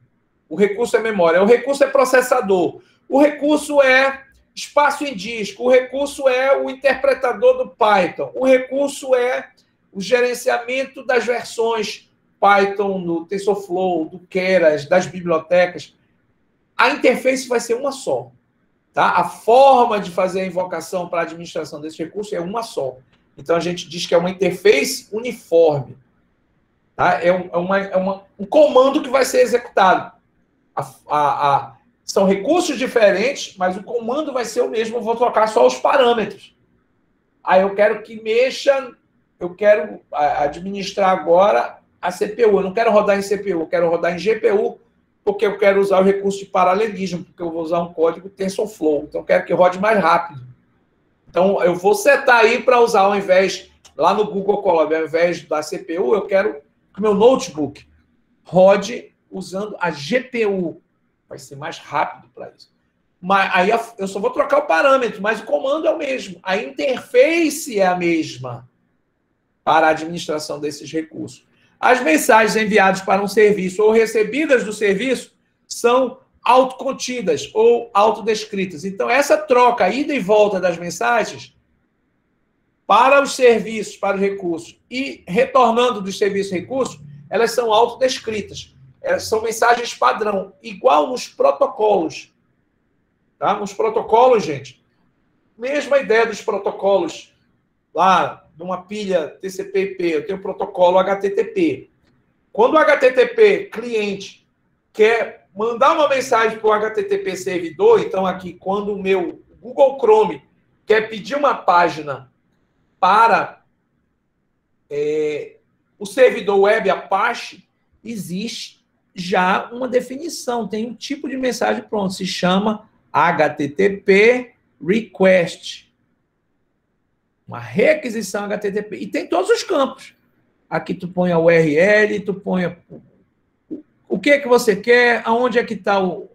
Speaker 1: O recurso é memória. O recurso é processador. O recurso é espaço em disco, o recurso é o interpretador do Python, o recurso é o gerenciamento das versões Python, do TensorFlow, do Keras, das bibliotecas. A interface vai ser uma só. Tá? A forma de fazer a invocação para a administração desse recurso é uma só. Então, a gente diz que é uma interface uniforme. Tá? Um comando que vai ser executado. São recursos diferentes, mas o comando vai ser o mesmo. Eu vou trocar só os parâmetros. Aí eu quero que mexa, eu quero administrar agora a CPU. Eu não quero rodar em CPU, eu quero rodar em GPU, porque eu quero usar o recurso de paralelismo, porque eu vou usar um código TensorFlow. Então, eu quero que rode mais rápido. Então, eu vou setar aí para usar, ao invés, lá no Google Colab, ao invés da CPU, eu quero que o meu notebook rode usando a GPU. Vai ser mais rápido para isso. Mas aí eu só vou trocar o parâmetro, mas o comando é o mesmo. A interface é a mesma para a administração desses recursos. As mensagens enviadas para um serviço ou recebidas do serviço são autocontidas ou autodescritas. Então, essa troca, ida e volta das mensagens para os serviços, para os recursos e retornando dos serviços e recursos, elas são autodescritas. Elas são mensagens padrão, igual nos protocolos. Tá? Nos protocolos, gente, mesma ideia dos protocolos lá numa pilha TCP/IP, eu tenho o protocolo HTTP. Quando o HTTP cliente quer mandar uma mensagem para o HTTP servidor, então aqui, quando o meu Google Chrome quer pedir uma página para o servidor web Apache, existe já uma definição, tem um tipo de mensagem pronto, se chama HTTP Request. Uma requisição HTTP. E tem todos os campos. Aqui tu põe a URL, tu põe o que é que você quer, aonde é que está o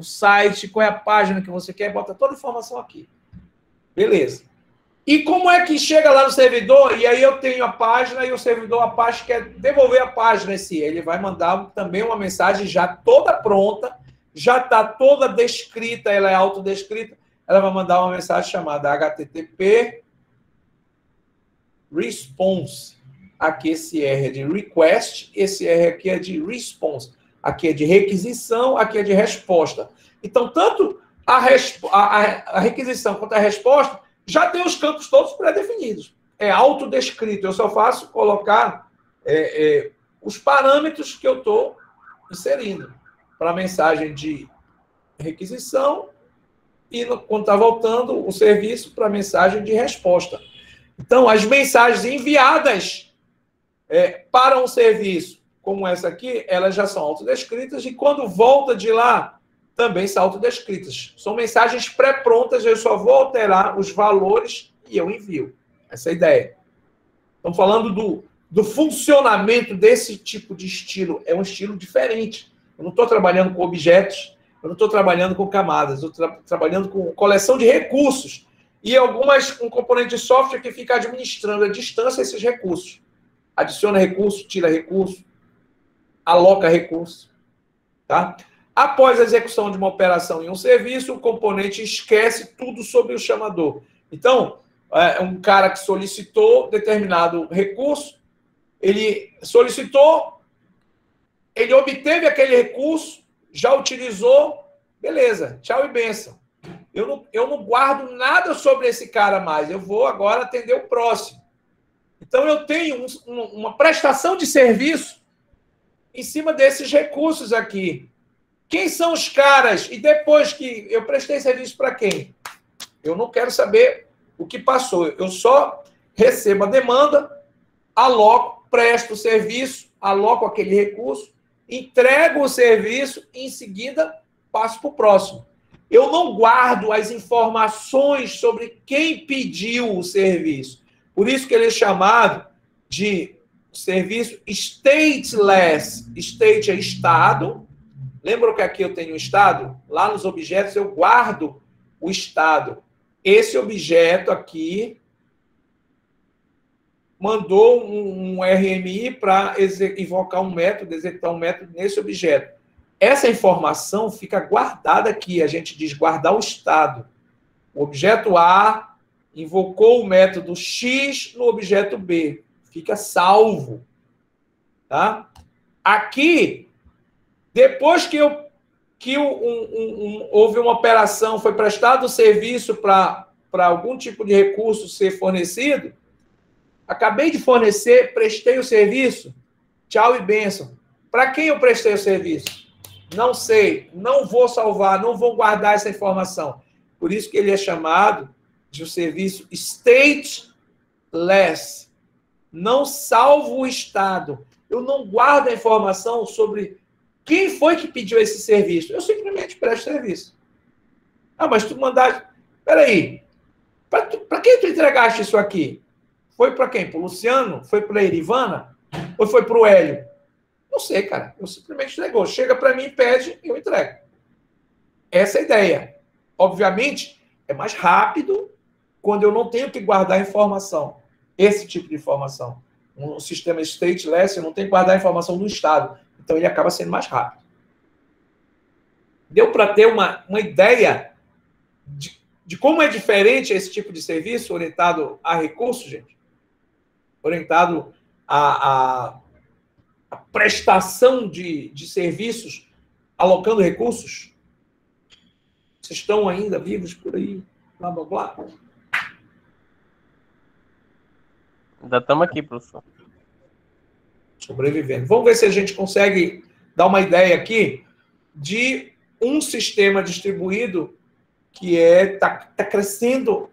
Speaker 1: site, qual é a página que você quer, bota toda a informação aqui. Beleza. E como é que chega lá no servidor? E aí eu tenho a página e o servidor Apache quer devolver a página. Ele vai mandar também uma mensagem já toda pronta, já está toda descrita, ela é autodescrita. Ela vai mandar uma mensagem chamada HTTP Response. Aqui esse R é de request, esse R aqui é de response. Aqui é de requisição, aqui é de resposta. Então, tanto a requisição quanto a resposta já tem os campos todos pré-definidos. É autodescrito. Eu só faço colocar os parâmetros que eu estou inserindo para a mensagem de requisição e, quando está voltando o serviço, para a mensagem de resposta. Então, as mensagens enviadas para um serviço como essa aqui, elas já são autodescritas e, quando volta de lá, também são autodescritas. São mensagens pré-prontas, eu só vou alterar os valores e eu envio. Essa é a ideia. Estamos falando do funcionamento desse tipo de estilo. É um estilo diferente. Eu não estou trabalhando com objetos, eu não estou trabalhando com camadas, eu estou trabalhando com coleção de recursos e um componente de software que fica administrando à distância esses recursos. Adiciona recurso, tira recurso, aloca recurso. Tá? Após a execução de uma operação em um serviço, o componente esquece tudo sobre o chamador. Então, um cara que solicitou determinado recurso, ele solicitou, ele obteve aquele recurso, já utilizou, beleza, tchau e benção. Eu não guardo nada sobre esse cara mais, eu vou agora atender o próximo. Então, eu tenho uma prestação de serviço em cima desses recursos aqui. Quem são os caras? E depois que eu prestei serviço para quem? Eu não quero saber o que passou. Eu só recebo a demanda, aloco, presto o serviço, aloco aquele recurso, entrego o serviço e, em seguida, passo para o próximo. Eu não guardo as informações sobre quem pediu o serviço. Por isso que ele é chamado de serviço stateless. State é estado. Lembram que aqui eu tenho um estado? Lá nos objetos eu guardo o estado. Esse objeto aqui mandou um RMI para invocar um método, executar um método nesse objeto. Essa informação fica guardada aqui. A gente diz guardar o estado. O objeto A invocou o método X no objeto B. Fica salvo. Tá? Aqui, depois que houve uma operação, foi prestado o serviço para algum tipo de recurso ser fornecido, acabei de fornecer, prestei o serviço, tchau e bênção. Para quem eu prestei o serviço? Não sei, não vou salvar, não vou guardar essa informação. Por isso que ele é chamado de um serviço stateless. Não salvo o estado. Eu não guardo a informação sobre quem foi que pediu esse serviço. Eu simplesmente presto serviço. Ah, mas tu mandaste... Peraí. Para quem tu entregaste isso aqui? Foi para quem? Para o Luciano? Foi para a Irivana? Ou foi para o Hélio? Não sei, cara. Eu simplesmente entregou. Chega para mim, pede e eu entrego. Essa é a ideia. Obviamente, é mais rápido quando eu não tenho que guardar informação. Esse tipo de informação. Um sistema stateless, eu não tenho que guardar informação do Estado. Então, ele acaba sendo mais rápido. Deu para ter uma ideia de como é diferente esse tipo de serviço orientado a recursos, gente? Orientado a prestação de serviços alocando recursos? Vocês estão ainda vivos por aí? Blá, blá, blá.
Speaker 5: Ainda estamos aqui, professor.
Speaker 1: Sobrevivendo. Vamos ver se a gente consegue dar uma ideia aqui de um sistema distribuído que está crescendo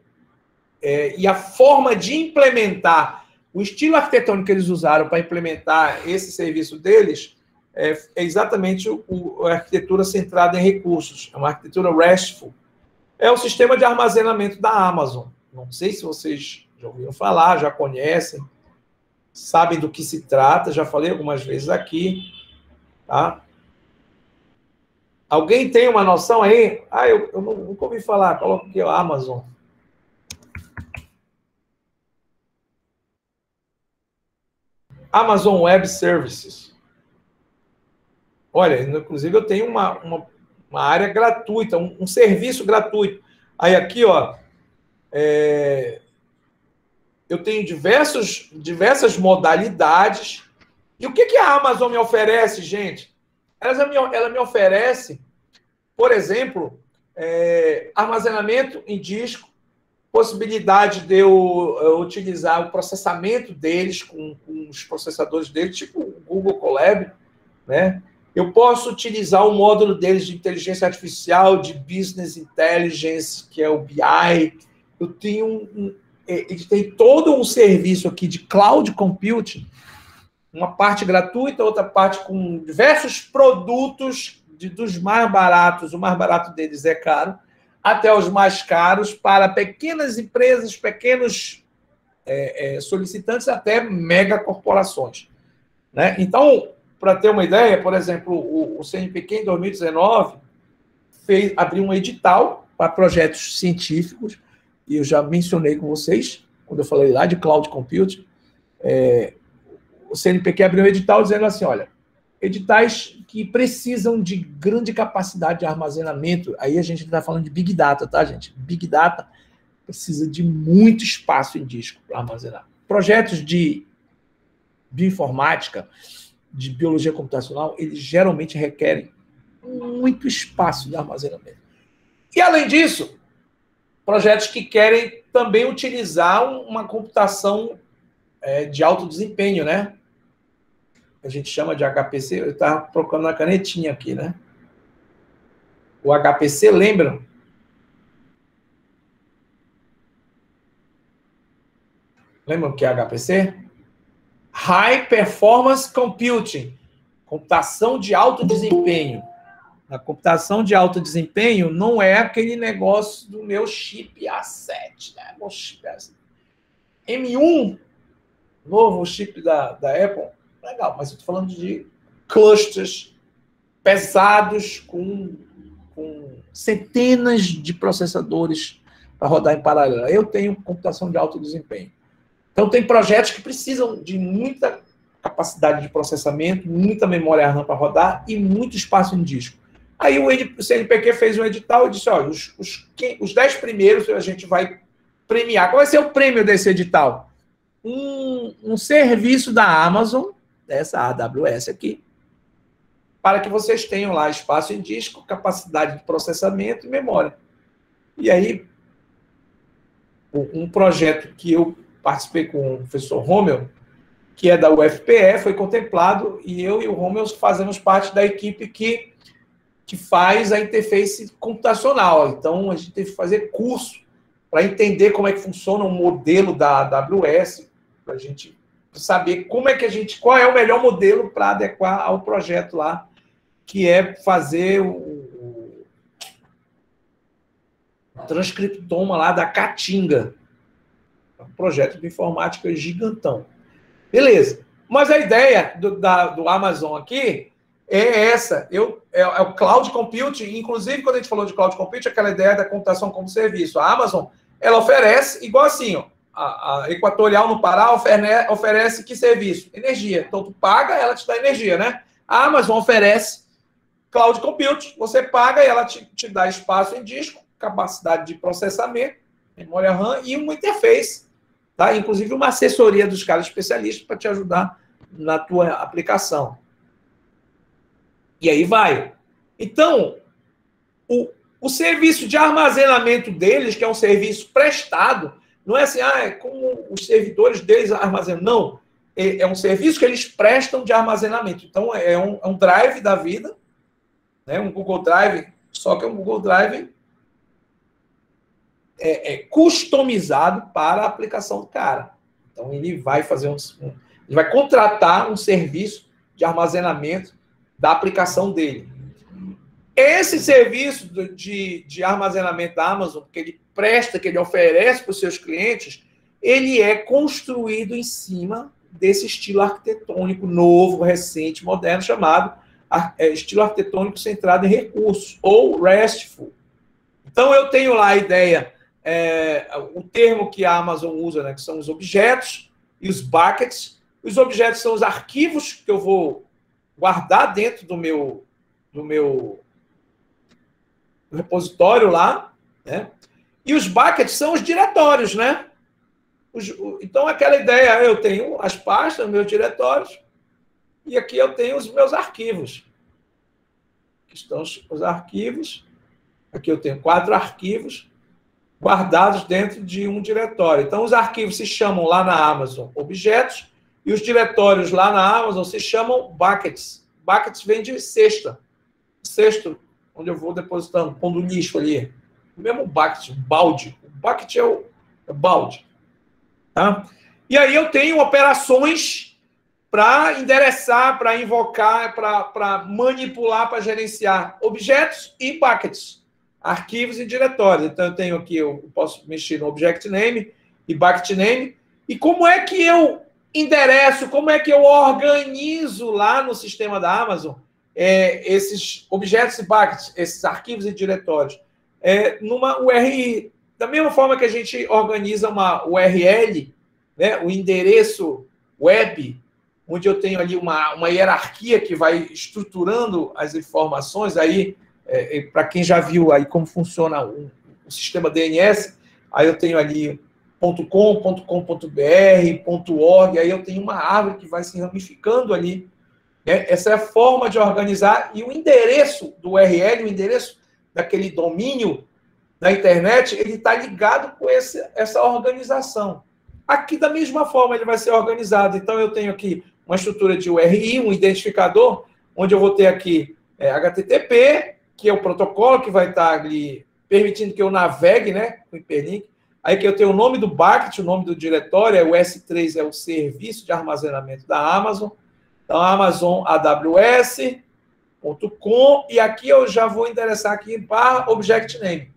Speaker 1: e a forma de implementar, o estilo arquitetônico que eles usaram para implementar esse serviço deles é exatamente a arquitetura centrada em recursos. É uma arquitetura RESTful. É o sistema de armazenamento da Amazon. Não sei se vocês já ouviram falar, já conhecem, sabem do que se trata, já falei algumas vezes aqui, tá? Alguém tem uma noção aí? Ah, eu nunca ouvi falar, coloca aqui, ó, Amazon. Amazon Web Services. Olha, inclusive eu tenho uma área gratuita, um serviço gratuito. Aí aqui, ó, eu tenho diversas modalidades. E o que a Amazon me oferece, gente? Ela me oferece, por exemplo, armazenamento em disco, possibilidade de eu utilizar o processamento deles com os processadores deles, tipo o Google Colab, né? Eu posso utilizar o módulo deles de inteligência artificial, de business intelligence, que é o BI. Eu tenho ele tem todo um serviço aqui de cloud computing, uma parte gratuita, outra parte com diversos produtos, dos mais baratos, o mais barato deles é caro, até os mais caros, para pequenas empresas, pequenos solicitantes, até megacorporações. Né? Então, para ter uma ideia, por exemplo, o CNPq, em 2019, abriu um edital para projetos científicos, e eu já mencionei com vocês, quando eu falei lá de cloud computing, o CNPq abriu um edital dizendo assim, olha, editais que precisam de grande capacidade de armazenamento, aí a gente está falando de Big Data, tá, gente? Big Data precisa de muito espaço em disco para armazenar. Projetos de bioinformática, de biologia computacional, eles geralmente requerem muito espaço de armazenamento. E, além disso, projetos que querem também utilizar uma computação de alto desempenho, né? A gente chama de HPC, eu estava procurando na canetinha aqui, né? O HPC, lembram? Lembram o que é HPC? High Performance Computing, computação de alto desempenho. A computação de alto desempenho não é aquele negócio do meu chip A7, né? Meu chip A7. M1, novo chip da Apple, legal, mas eu estou falando de clusters pesados com centenas de processadores para rodar em paralelo. Eu tenho computação de alto desempenho. Então, tem projetos que precisam de muita capacidade de processamento, muita memória RAM para rodar e muito espaço em disco. Aí o CNPq fez um edital e disse, olha, os 10 primeiros a gente vai premiar. Qual vai ser o prêmio desse edital? Um serviço da Amazon, dessa AWS aqui, para que vocês tenham lá espaço em disco, capacidade de processamento e memória. E aí, um projeto que eu participei com o professor Rommel, que é da UFPE, foi contemplado, e eu e o Rommel fazemos parte da equipe que faz a interface computacional. Então, a gente teve que fazer curso para entender como é que funciona o modelo da AWS, para a gente saber qual é o melhor modelo para adequar ao projeto lá, que é fazer o transcriptoma lá da Caatinga. É um projeto de informática gigantão. Beleza. Mas a ideia do Amazon aqui é essa. É o Cloud Computing. Inclusive, quando a gente falou de Cloud Computing, aquela ideia da computação como serviço. A Amazon, ela oferece, igual assim, ó, a Equatorial no Pará oferece que serviço? Energia. Então, tu paga, ela te dá energia, né? A Amazon oferece Cloud Computing. Você paga e ela te dá espaço em disco, capacidade de processamento, memória RAM e uma interface. Tá? Inclusive uma assessoria dos caras especialistas para te ajudar na tua aplicação. E aí vai. Então, o serviço de armazenamento deles, que é um serviço prestado, não é assim, é como os servidores deles armazenam. Não. É um serviço que eles prestam de armazenamento. Então, é um drive da vida, né? Um Google Drive, só que é um Google Drive customizado para a aplicação do cara. Então, ele vai fazer ele vai contratar um serviço de armazenamento da aplicação dele. Esse serviço de armazenamento da Amazon, que ele presta, que ele oferece para os seus clientes, ele é construído em cima desse estilo arquitetônico novo, recente, moderno, chamado estilo arquitetônico centrado em recursos, ou RESTful. Então, eu tenho lá a ideia, o termo que a Amazon usa, né, que são os objetos e os buckets. Os objetos são os arquivos que eu vou guardar dentro do meu repositório lá, né? E os buckets são os diretórios, né? Então, aquela ideia, eu tenho as pastas, meus diretórios, e aqui eu tenho os meus arquivos. Aqui estão os arquivos. Aqui eu tenho 4 arquivos guardados dentro de um diretório. Então, os arquivos se chamam lá na Amazon objetos, e os diretórios lá na Amazon se chamam buckets. Buckets vem de cesta. Cesto, onde eu vou depositando, pondo lixo ali. O mesmo bucket, balde. O bucket é o balde. Tá? E aí eu tenho operações para endereçar, para invocar, para manipular, para gerenciar objetos e buckets, arquivos e diretórios. Então eu tenho aqui, eu posso mexer no object name e bucket name. E como é que eu endereço, como é que eu organizo lá no sistema da Amazon esses objetos e buckets, esses arquivos e diretórios? Numa URI. Da mesma forma que a gente organiza uma URL, né, o endereço web, onde eu tenho ali uma hierarquia que vai estruturando as informações, aí, para quem já viu aí como funciona o sistema DNS, aí eu tenho ali .com, .com.br, .org, aí eu tenho uma árvore que vai se ramificando ali. Né? Essa é a forma de organizar, e o endereço do URL, o endereço daquele domínio da internet, ele está ligado com essa organização. Aqui, da mesma forma, ele vai ser organizado. Então, eu tenho aqui uma estrutura de URI, um identificador, onde eu vou ter aqui HTTP, que é o protocolo que vai estar ali permitindo que eu navegue, né, com hiperlink. Aí que eu tenho o nome do bucket, o nome do diretório, o S3 é o serviço de armazenamento da Amazon. Então, Amazon AWS.com, e aqui eu já vou endereçar aqui para Object Name.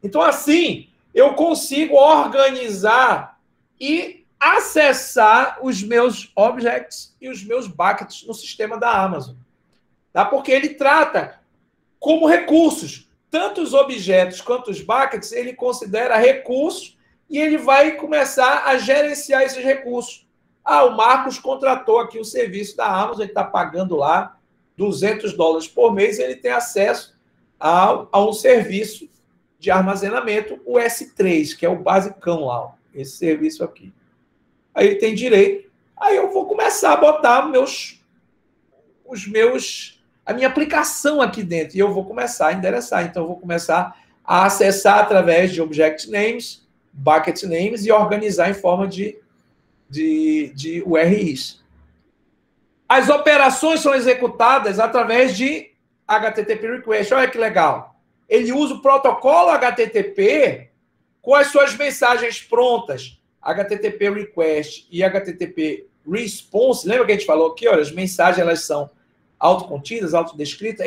Speaker 1: Então, assim, eu consigo organizar e acessar os meus objects e os meus buckets no sistema da Amazon. Tá? Porque ele trata como recursos. Tanto os objetos quanto os buckets, ele considera recursos e ele vai começar a gerenciar esses recursos. O Marcos contratou aqui o serviço da Amazon, ele está pagando lá $200 por mês, ele tem acesso a um serviço de armazenamento, o S3, que é o basicão lá, esse serviço aqui. Aí ele tem direito. Aí eu vou começar a botar a minha aplicação aqui dentro. E eu vou começar a endereçar. Então, eu vou começar a acessar através de object names, bucket names e organizar em forma de URIs. As operações são executadas através de HTTP request. Olha que legal. Ele usa o protocolo HTTP com as suas mensagens prontas, HTTP request e HTTP response. Lembra que a gente falou aqui? Olha, as mensagens elas são autocontidas, autodescritas.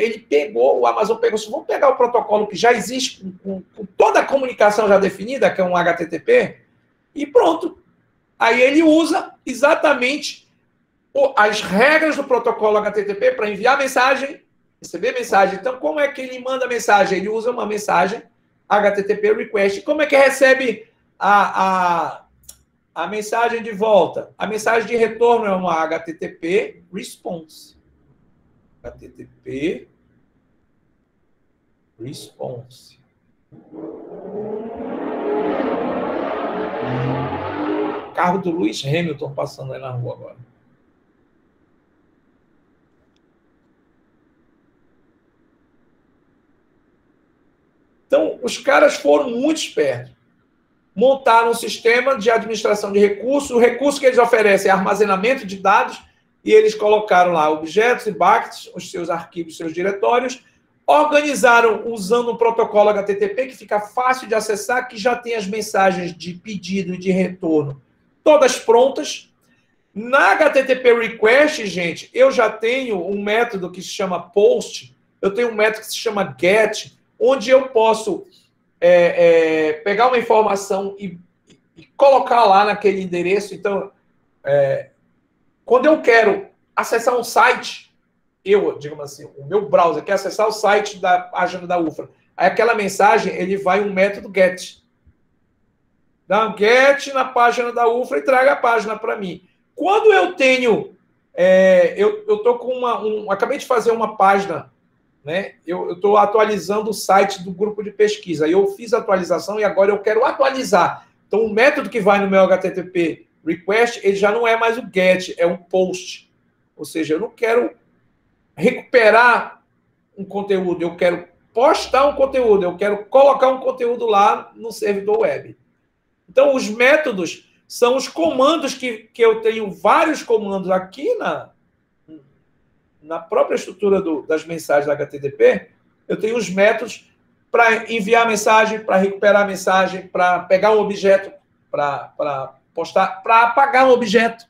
Speaker 1: O Amazon pegou, vamos pegar o protocolo que já existe com toda a comunicação já definida, que é um HTTP, e pronto. Aí ele usa exatamente as regras do protocolo HTTP para enviar mensagem, receber mensagem. Então, como é que ele manda mensagem? Ele usa uma mensagem HTTP request. Como é que recebe a mensagem de volta? A mensagem de retorno é uma HTTP response. HTTP response. Carro do Lewis Hamilton passando aí na rua agora. Então, os caras foram muito espertos. Montaram um sistema de administração de recursos. O recurso que eles oferecem é armazenamento de dados, e eles colocaram lá objetos e buckets, os seus arquivos, seus diretórios, organizaram usando um protocolo HTTP que fica fácil de acessar, que já tem as mensagens de pedido e de retorno todas prontas. Na HTTP request, gente, eu já tenho um método que se chama post, eu tenho um método que se chama get, onde eu posso pegar uma informação e colocar lá naquele endereço. Então, quando eu quero acessar um site, digamos assim, o meu browser quer acessar o site da página da UFRA, aí aquela mensagem, ele vai um método get. Dá um get na página da UFRA e traga a página para mim. Quando eu tenho... eu estou com acabei de fazer uma página, né? Eu estou atualizando o site do grupo de pesquisa. Eu fiz a atualização e agora eu quero atualizar. Então, o método que vai no meu HTTP request, ele já não é mais o get, é um post. Ou seja, eu não quero recuperar um conteúdo, eu quero postar um conteúdo, eu quero colocar um conteúdo lá no servidor web. Então, os métodos são os comandos que eu tenho vários comandos aqui na própria estrutura das mensagens da HTTP. Eu tenho os métodos para enviar mensagem, para recuperar mensagem, para pegar um objeto, para postar, para apagar um objeto.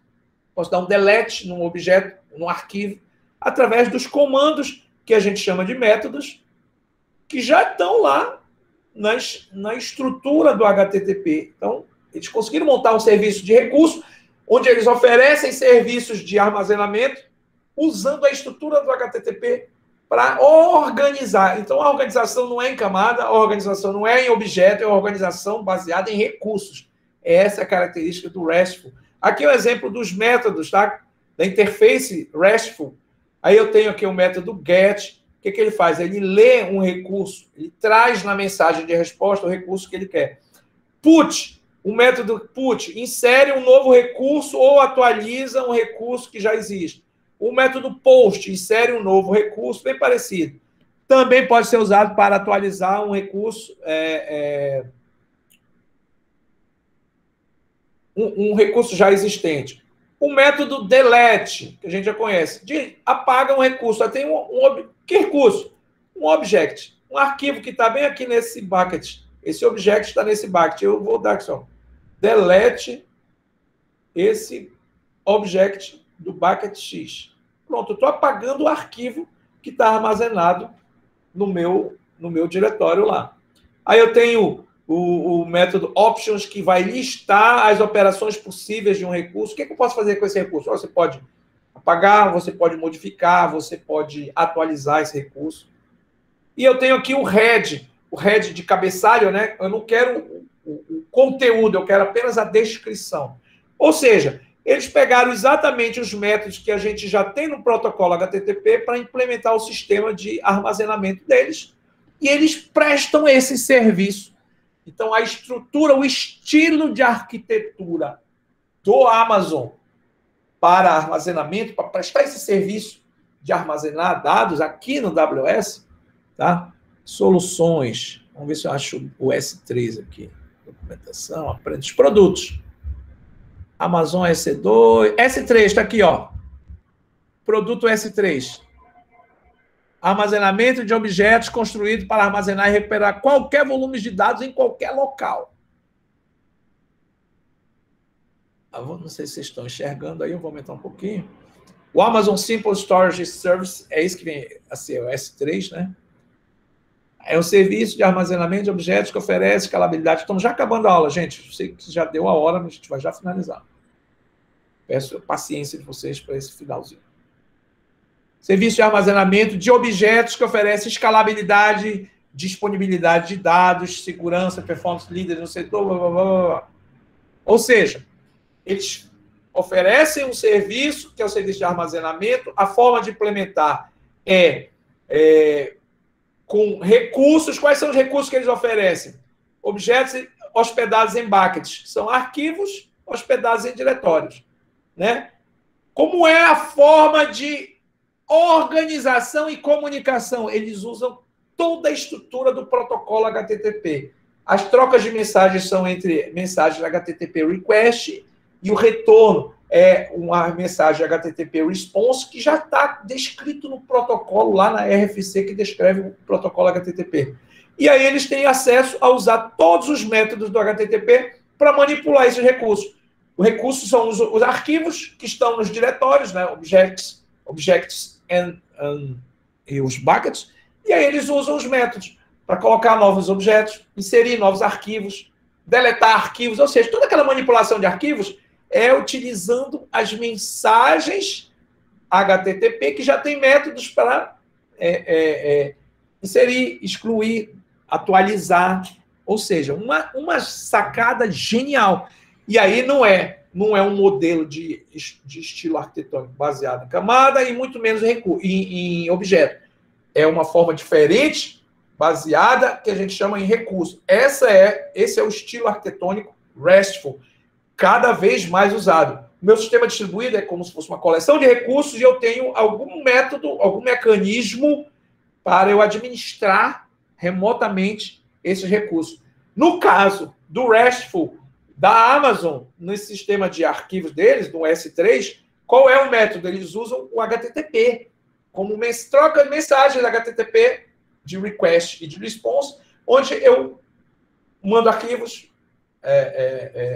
Speaker 1: Posso dar um delete num objeto, num arquivo, através dos comandos que a gente chama de métodos, que já estão lá na estrutura do HTTP. Então, eles conseguiram montar um serviço de recurso, onde eles oferecem serviços de armazenamento, usando a estrutura do HTTP para organizar. Então, a organização não é em camada, a organização não é em objeto, é uma organização baseada em recursos. Essa é a característica do RESTful. Aqui é o exemplo dos métodos, tá? Da interface RESTful. Aí eu tenho aqui o método get. O que ele faz? Ele lê um recurso, ele traz na mensagem de resposta o recurso que ele quer. Put, o método put, insere um novo recurso ou atualiza um recurso que já existe. O método post, insere um novo recurso, bem parecido. Também pode ser usado para atualizar um recurso, um recurso já existente. O método delete, que a gente já conhece, apaga um recurso. Tem que recurso? Um object, um arquivo que está bem aqui nesse bucket. Esse object está nesse bucket. Eu vou dar aqui só. Delete esse object do bucket X. Pronto, eu estou apagando o arquivo que está armazenado no meu diretório lá. Aí eu tenho o método options, que vai listar as operações possíveis de um recurso. O que eu posso fazer com esse recurso? Você pode apagar, você pode modificar, você pode atualizar esse recurso. E eu tenho aqui o head de cabeçalho, né? Eu não quero o conteúdo, eu quero apenas a descrição. Ou seja, Eles pegaram exatamente os métodos que a gente já tem no protocolo HTTP para implementar o sistema de armazenamento deles, e eles prestam esse serviço. Então, a estrutura, o estilo de arquitetura do Amazon para armazenamento, para prestar esse serviço de armazenar dados aqui no AWS, tá? Soluções. Vamos ver se eu acho o S3 aqui. Documentação, aprende os produtos. Amazon EC2. S3 está aqui, ó. Produto S3. Armazenamento de objetos construído para armazenar e recuperar qualquer volume de dados em qualquer local. Não sei se vocês estão enxergando aí, eu vou aumentar um pouquinho. O Amazon Simple Storage Service, é isso que vem a ser o S3, né? É um serviço de armazenamento de objetos que oferece escalabilidade. Estamos já acabando a aula, gente. Sei que já deu a hora, mas a gente vai já finalizar. Peço a paciência de vocês para esse finalzinho. Serviço de armazenamento de objetos que oferece escalabilidade, disponibilidade de dados, segurança, performance líder no setor, blá, blá, blá, blá. Ou seja, eles oferecem um serviço, que é o serviço de armazenamento. A forma de implementar com recursos. Quais são os recursos que eles oferecem? Objetos hospedados em buckets. São arquivos hospedados em diretórios, né? Como é a forma de organização e comunicação? Eles usam toda a estrutura do protocolo HTTP. As trocas de mensagens são entre mensagens HTTP request e o retorno é uma mensagem HTTP response que já está descrito no protocolo lá na RFC que descreve o protocolo HTTP. E aí eles têm acesso a usar todos os métodos do HTTP para manipular esses recursos. Os recursos são os arquivos que estão nos diretórios, né? Objects e os buckets, e aí eles usam os métodos para colocar novos objetos, inserir novos arquivos, deletar arquivos, ou seja, toda aquela manipulação de arquivos é utilizando as mensagens HTTP que já tem métodos para inserir, excluir, atualizar, ou seja, uma sacada genial. E aí não é um modelo de estilo arquitetônico baseado em camada e muito menos em objeto. É uma forma diferente, baseada, que a gente chama em recurso. Esse é o estilo arquitetônico RESTful, cada vez mais usado. O meu sistema distribuído é como se fosse uma coleção de recursos e eu tenho algum método, algum mecanismo para eu administrar remotamente esses recursos. No caso do RESTful, da Amazon, nesse sistema de arquivos deles, no S3, qual é o método? Eles usam o HTTP, como troca de mensagens HTTP de request e de response, onde eu mando arquivos,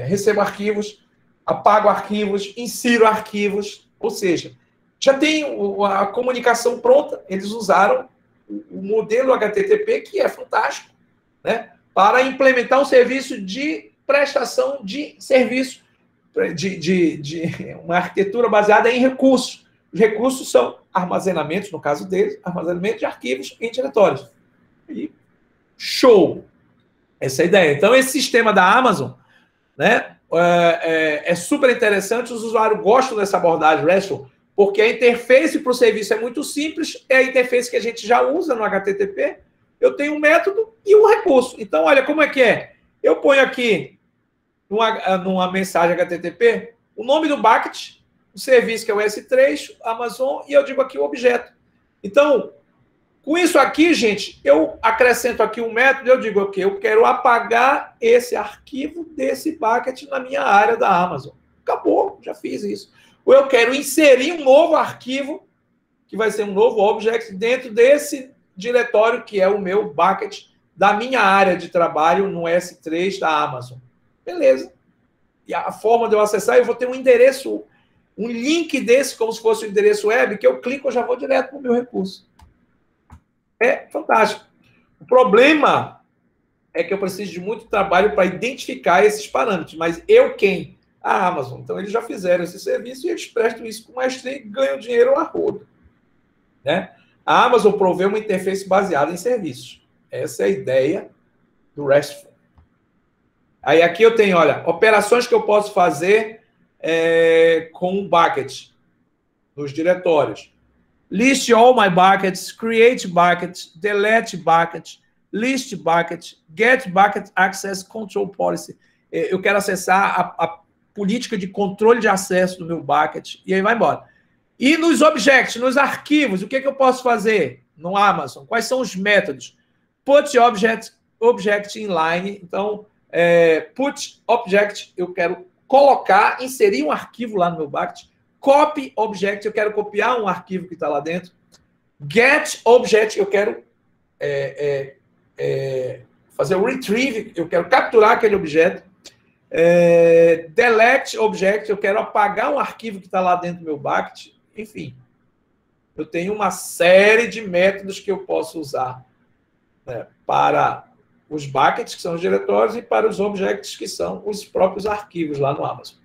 Speaker 1: recebo arquivos, apago arquivos, insiro arquivos, ou seja, já tem a comunicação pronta. Eles usaram o modelo HTTP, que é fantástico, né, para implementar um serviço de prestação de serviço, de uma arquitetura baseada em recursos. Os recursos são armazenamentos, no caso deles, armazenamento de arquivos em diretórios. E show! Essa é a ideia. Então, esse sistema da Amazon, né, é super interessante. Os usuários gostam dessa abordagem RESTful, porque a interface para o serviço é muito simples, é a interface que a gente já usa no HTTP. Eu tenho um método e um recurso. Então, olha como é que é. Eu ponho aqui, numa mensagem HTTP, o nome do bucket, o serviço que é o S3, Amazon, e eu digo aqui o objeto. Então, com isso aqui, gente, eu acrescento aqui um método, eu digo, ok, eu quero apagar esse arquivo desse bucket na minha área da Amazon. Acabou, já fiz isso. Ou eu quero inserir um novo arquivo, que vai ser um novo object, dentro desse diretório, que é o meu bucket da minha área de trabalho no S3 da Amazon. Beleza. E a forma de eu acessar, eu vou ter um endereço, um link desse, como se fosse um endereço web, que eu clico, eu já vou direto para o meu recurso. É fantástico. O problema é que eu preciso de muito trabalho para identificar esses parâmetros. Mas quem? A Amazon. Então, eles já fizeram esse serviço e eles prestam isso com maestria e ganham dinheiro a rodo, né? A Amazon proveu uma interface baseada em serviços. Essa é a ideia do RESTful. Aí aqui eu tenho, olha, operações que eu posso fazer com um bucket nos diretórios. List all my buckets, create bucket, delete bucket, list bucket, get bucket access control policy. Eu quero acessar a política de controle de acesso do meu bucket, e aí vai embora. E nos objects, nos arquivos, o que eu posso fazer no Amazon? Quais são os métodos? Put object inline. Então, put object, eu quero colocar, inserir um arquivo lá no meu bucket. Copy object, eu quero copiar um arquivo que está lá dentro. Get object, eu quero fazer o retrieve, eu quero capturar aquele objeto. Delete object, eu quero apagar um arquivo que está lá dentro do meu bucket. Enfim, eu tenho uma série de métodos que eu posso usar, né, para os buckets, que são os diretórios, e para os objects, que são os próprios arquivos lá no Amazon.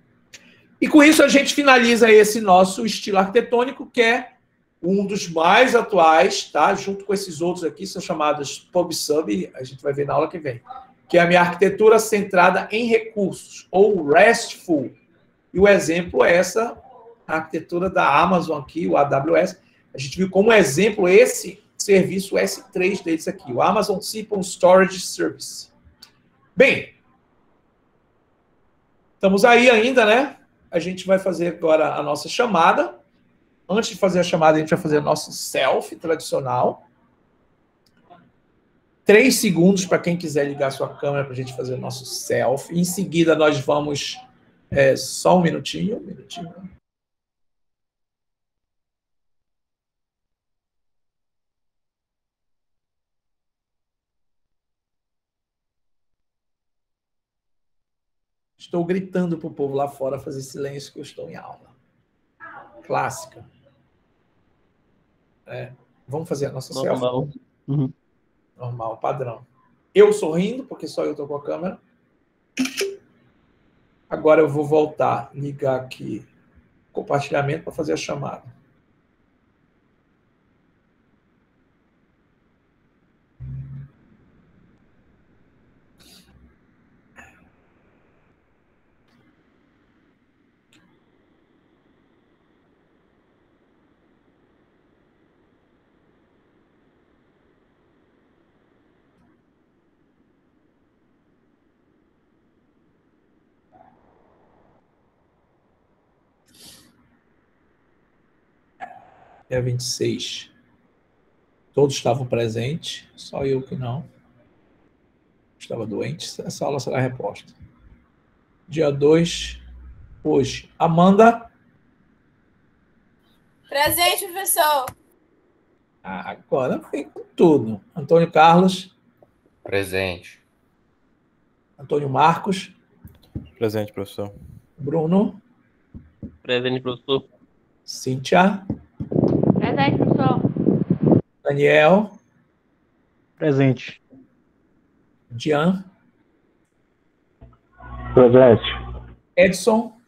Speaker 1: E com isso a gente finaliza esse nosso estilo arquitetônico, que é um dos mais atuais, tá? Junto com esses outros aqui, são chamados PubSub, a gente vai ver na aula que vem, que é a minha arquitetura centrada em recursos, ou RESTful. E o exemplo é essa arquitetura da Amazon aqui, o AWS. A gente viu como exemplo esse serviço S3 deles aqui, o Amazon Simple Storage Service. Bem, estamos aí ainda, né? A gente vai fazer agora a nossa chamada. Antes de fazer a chamada, a gente vai fazer o nosso selfie tradicional. 3 segundos para quem quiser ligar sua câmera para a gente fazer o nosso selfie. Em seguida, nós vamos... só um minutinho. Estou gritando para o povo lá fora fazer silêncio, que eu estou em aula. Clássica. Vamos fazer a nossa selfie?
Speaker 5: Uhum.
Speaker 1: Normal, padrão. Eu sorrindo, porque só eu estou com a câmera. Agora eu vou voltar, ligar aqui compartilhamento para fazer a chamada. Dia 26. Todos estavam presentes, só eu que não. Estava doente, essa aula será reposta. Dia 2, hoje. Amanda?
Speaker 2: Presente, professor.
Speaker 1: Agora vem com tudo. Antônio Carlos?
Speaker 6: Presente.
Speaker 1: Antônio Marcos?
Speaker 7: Presente, professor.
Speaker 1: Bruno?
Speaker 5: Presente, professor.
Speaker 1: Cíntia?
Speaker 3: Presente, professor.
Speaker 1: Daniel?
Speaker 8: Presente.
Speaker 1: Dian?
Speaker 8: Presente.
Speaker 1: Edson?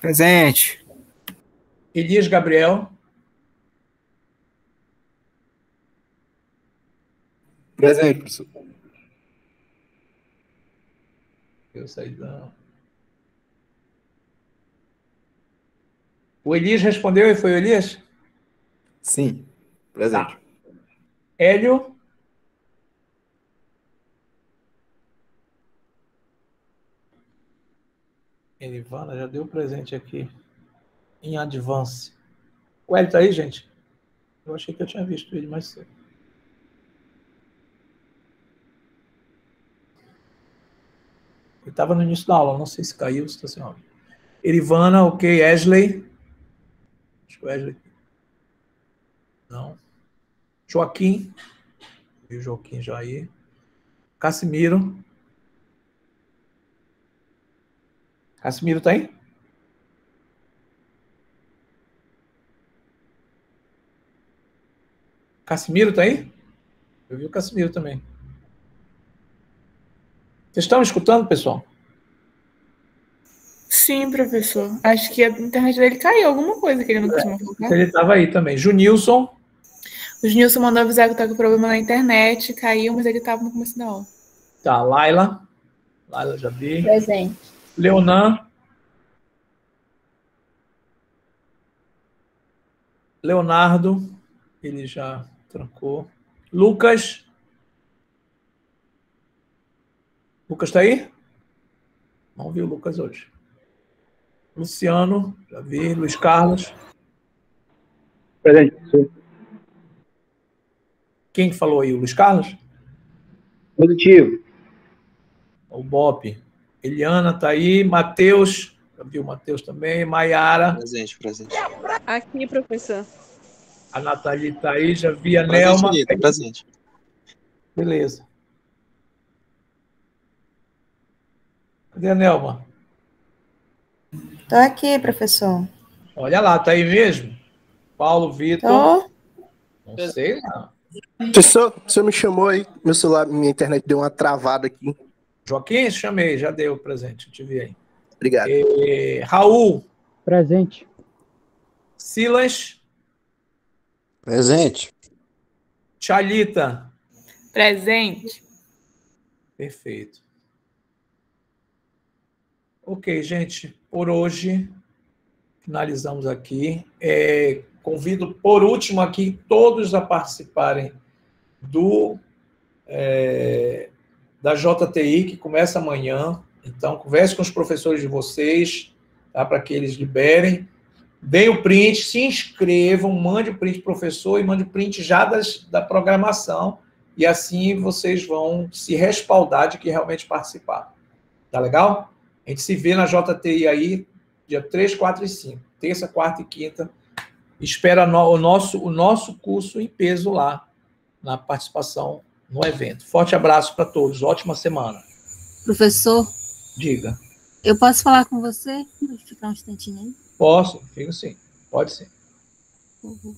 Speaker 9: Presente.
Speaker 1: Elias Gabriel?
Speaker 9: Presente, professor.
Speaker 1: Eu saí não. O Elias respondeu e foi o Elias?
Speaker 9: Sim, presente.
Speaker 1: Tá. Hélio? Elivana já deu presente aqui. Em advance. O Hélio tá aí, gente? Eu achei que eu tinha visto ele mais cedo. Ele estava no início da aula, não sei se caiu, se está sem áudio. Elivana, ok. Ashley? Acho que o Ashley... Não. Joaquim? Vi o Joaquim já aí. Cassimiro? Cassimiro tá aí? Cassimiro tá aí? Eu vi o Cassimiro também. Vocês estão escutando, pessoal?
Speaker 2: Sim, professor. Acho que a internet dele caiu, alguma coisa que ele não costuma colocar.
Speaker 1: Ele estava aí também. Junilson?
Speaker 2: O Nilson mandou avisar que tá com problema na internet, caiu, mas ele estava no começo da aula.
Speaker 1: Tá, Laila? Laila já vi.
Speaker 3: Presente.
Speaker 1: Leonan? Leonardo, ele já trancou. Lucas. Lucas está aí? Não vi o Lucas hoje. Luciano, já vi. Luiz Carlos.
Speaker 8: Presente, professor.
Speaker 1: Quem que falou aí? O Luiz Carlos?
Speaker 8: Positivo.
Speaker 1: O Bop. Eliana está aí. Matheus. Já vi o Matheus também. Maiara.
Speaker 6: Presente, presente.
Speaker 10: Aqui, professor.
Speaker 1: A Nathalie está aí. Já vi a Nelma.
Speaker 6: Presente, presente.
Speaker 1: Beleza. Cadê a Nelma?
Speaker 11: Tô aqui, professor.
Speaker 1: Olha lá, tá aí mesmo? Paulo Vitor.
Speaker 11: Tô.
Speaker 1: Não sei, não.
Speaker 4: Professor, o senhor me chamou aí, meu celular, minha internet deu uma travada aqui.
Speaker 1: Joaquim, chamei, já deu o presente, eu te vi aí.
Speaker 4: Obrigado.
Speaker 1: Raul.
Speaker 8: Presente.
Speaker 1: Silas.
Speaker 9: Presente.
Speaker 1: Thalita.
Speaker 2: Presente.
Speaker 1: Perfeito. Ok, gente, por hoje finalizamos aqui. Convido, por último, aqui todos a participarem da JTI, que começa amanhã. Então, converse com os professores de vocês, tá, para que eles liberem. Deem o print, se inscrevam, mande o print pro professor e mande o print já da programação, e assim vocês vão se respaldar de que realmente participaram. Tá legal? A gente se vê na JTI aí, dia 3, 4 e 5. Terça, quarta e quinta. Espera o nosso curso em peso lá, na participação no evento. Forte abraço para todos. Ótima semana.
Speaker 11: Professor,
Speaker 1: Diga.
Speaker 11: eu posso falar com você? Vou ficar um instantinho aí.
Speaker 1: Posso? Fico sim. Pode sim.
Speaker 11: Uhum.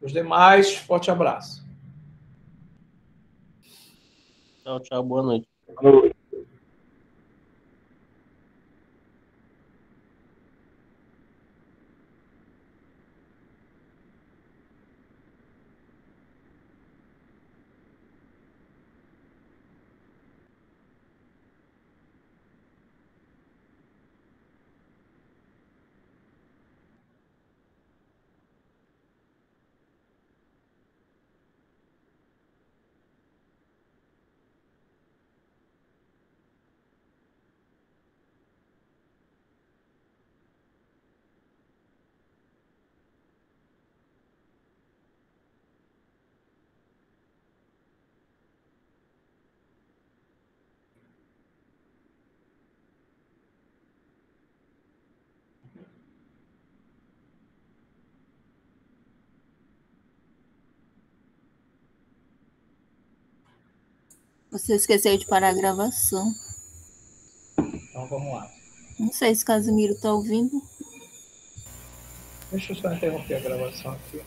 Speaker 1: Os demais, forte abraço.
Speaker 5: Tchau, tchau. Boa noite.
Speaker 11: Você esqueceu de parar a gravação.
Speaker 1: Então, vamos lá.
Speaker 11: Não sei se Casimiro tá ouvindo.
Speaker 1: Deixa eu só interromper a gravação aqui.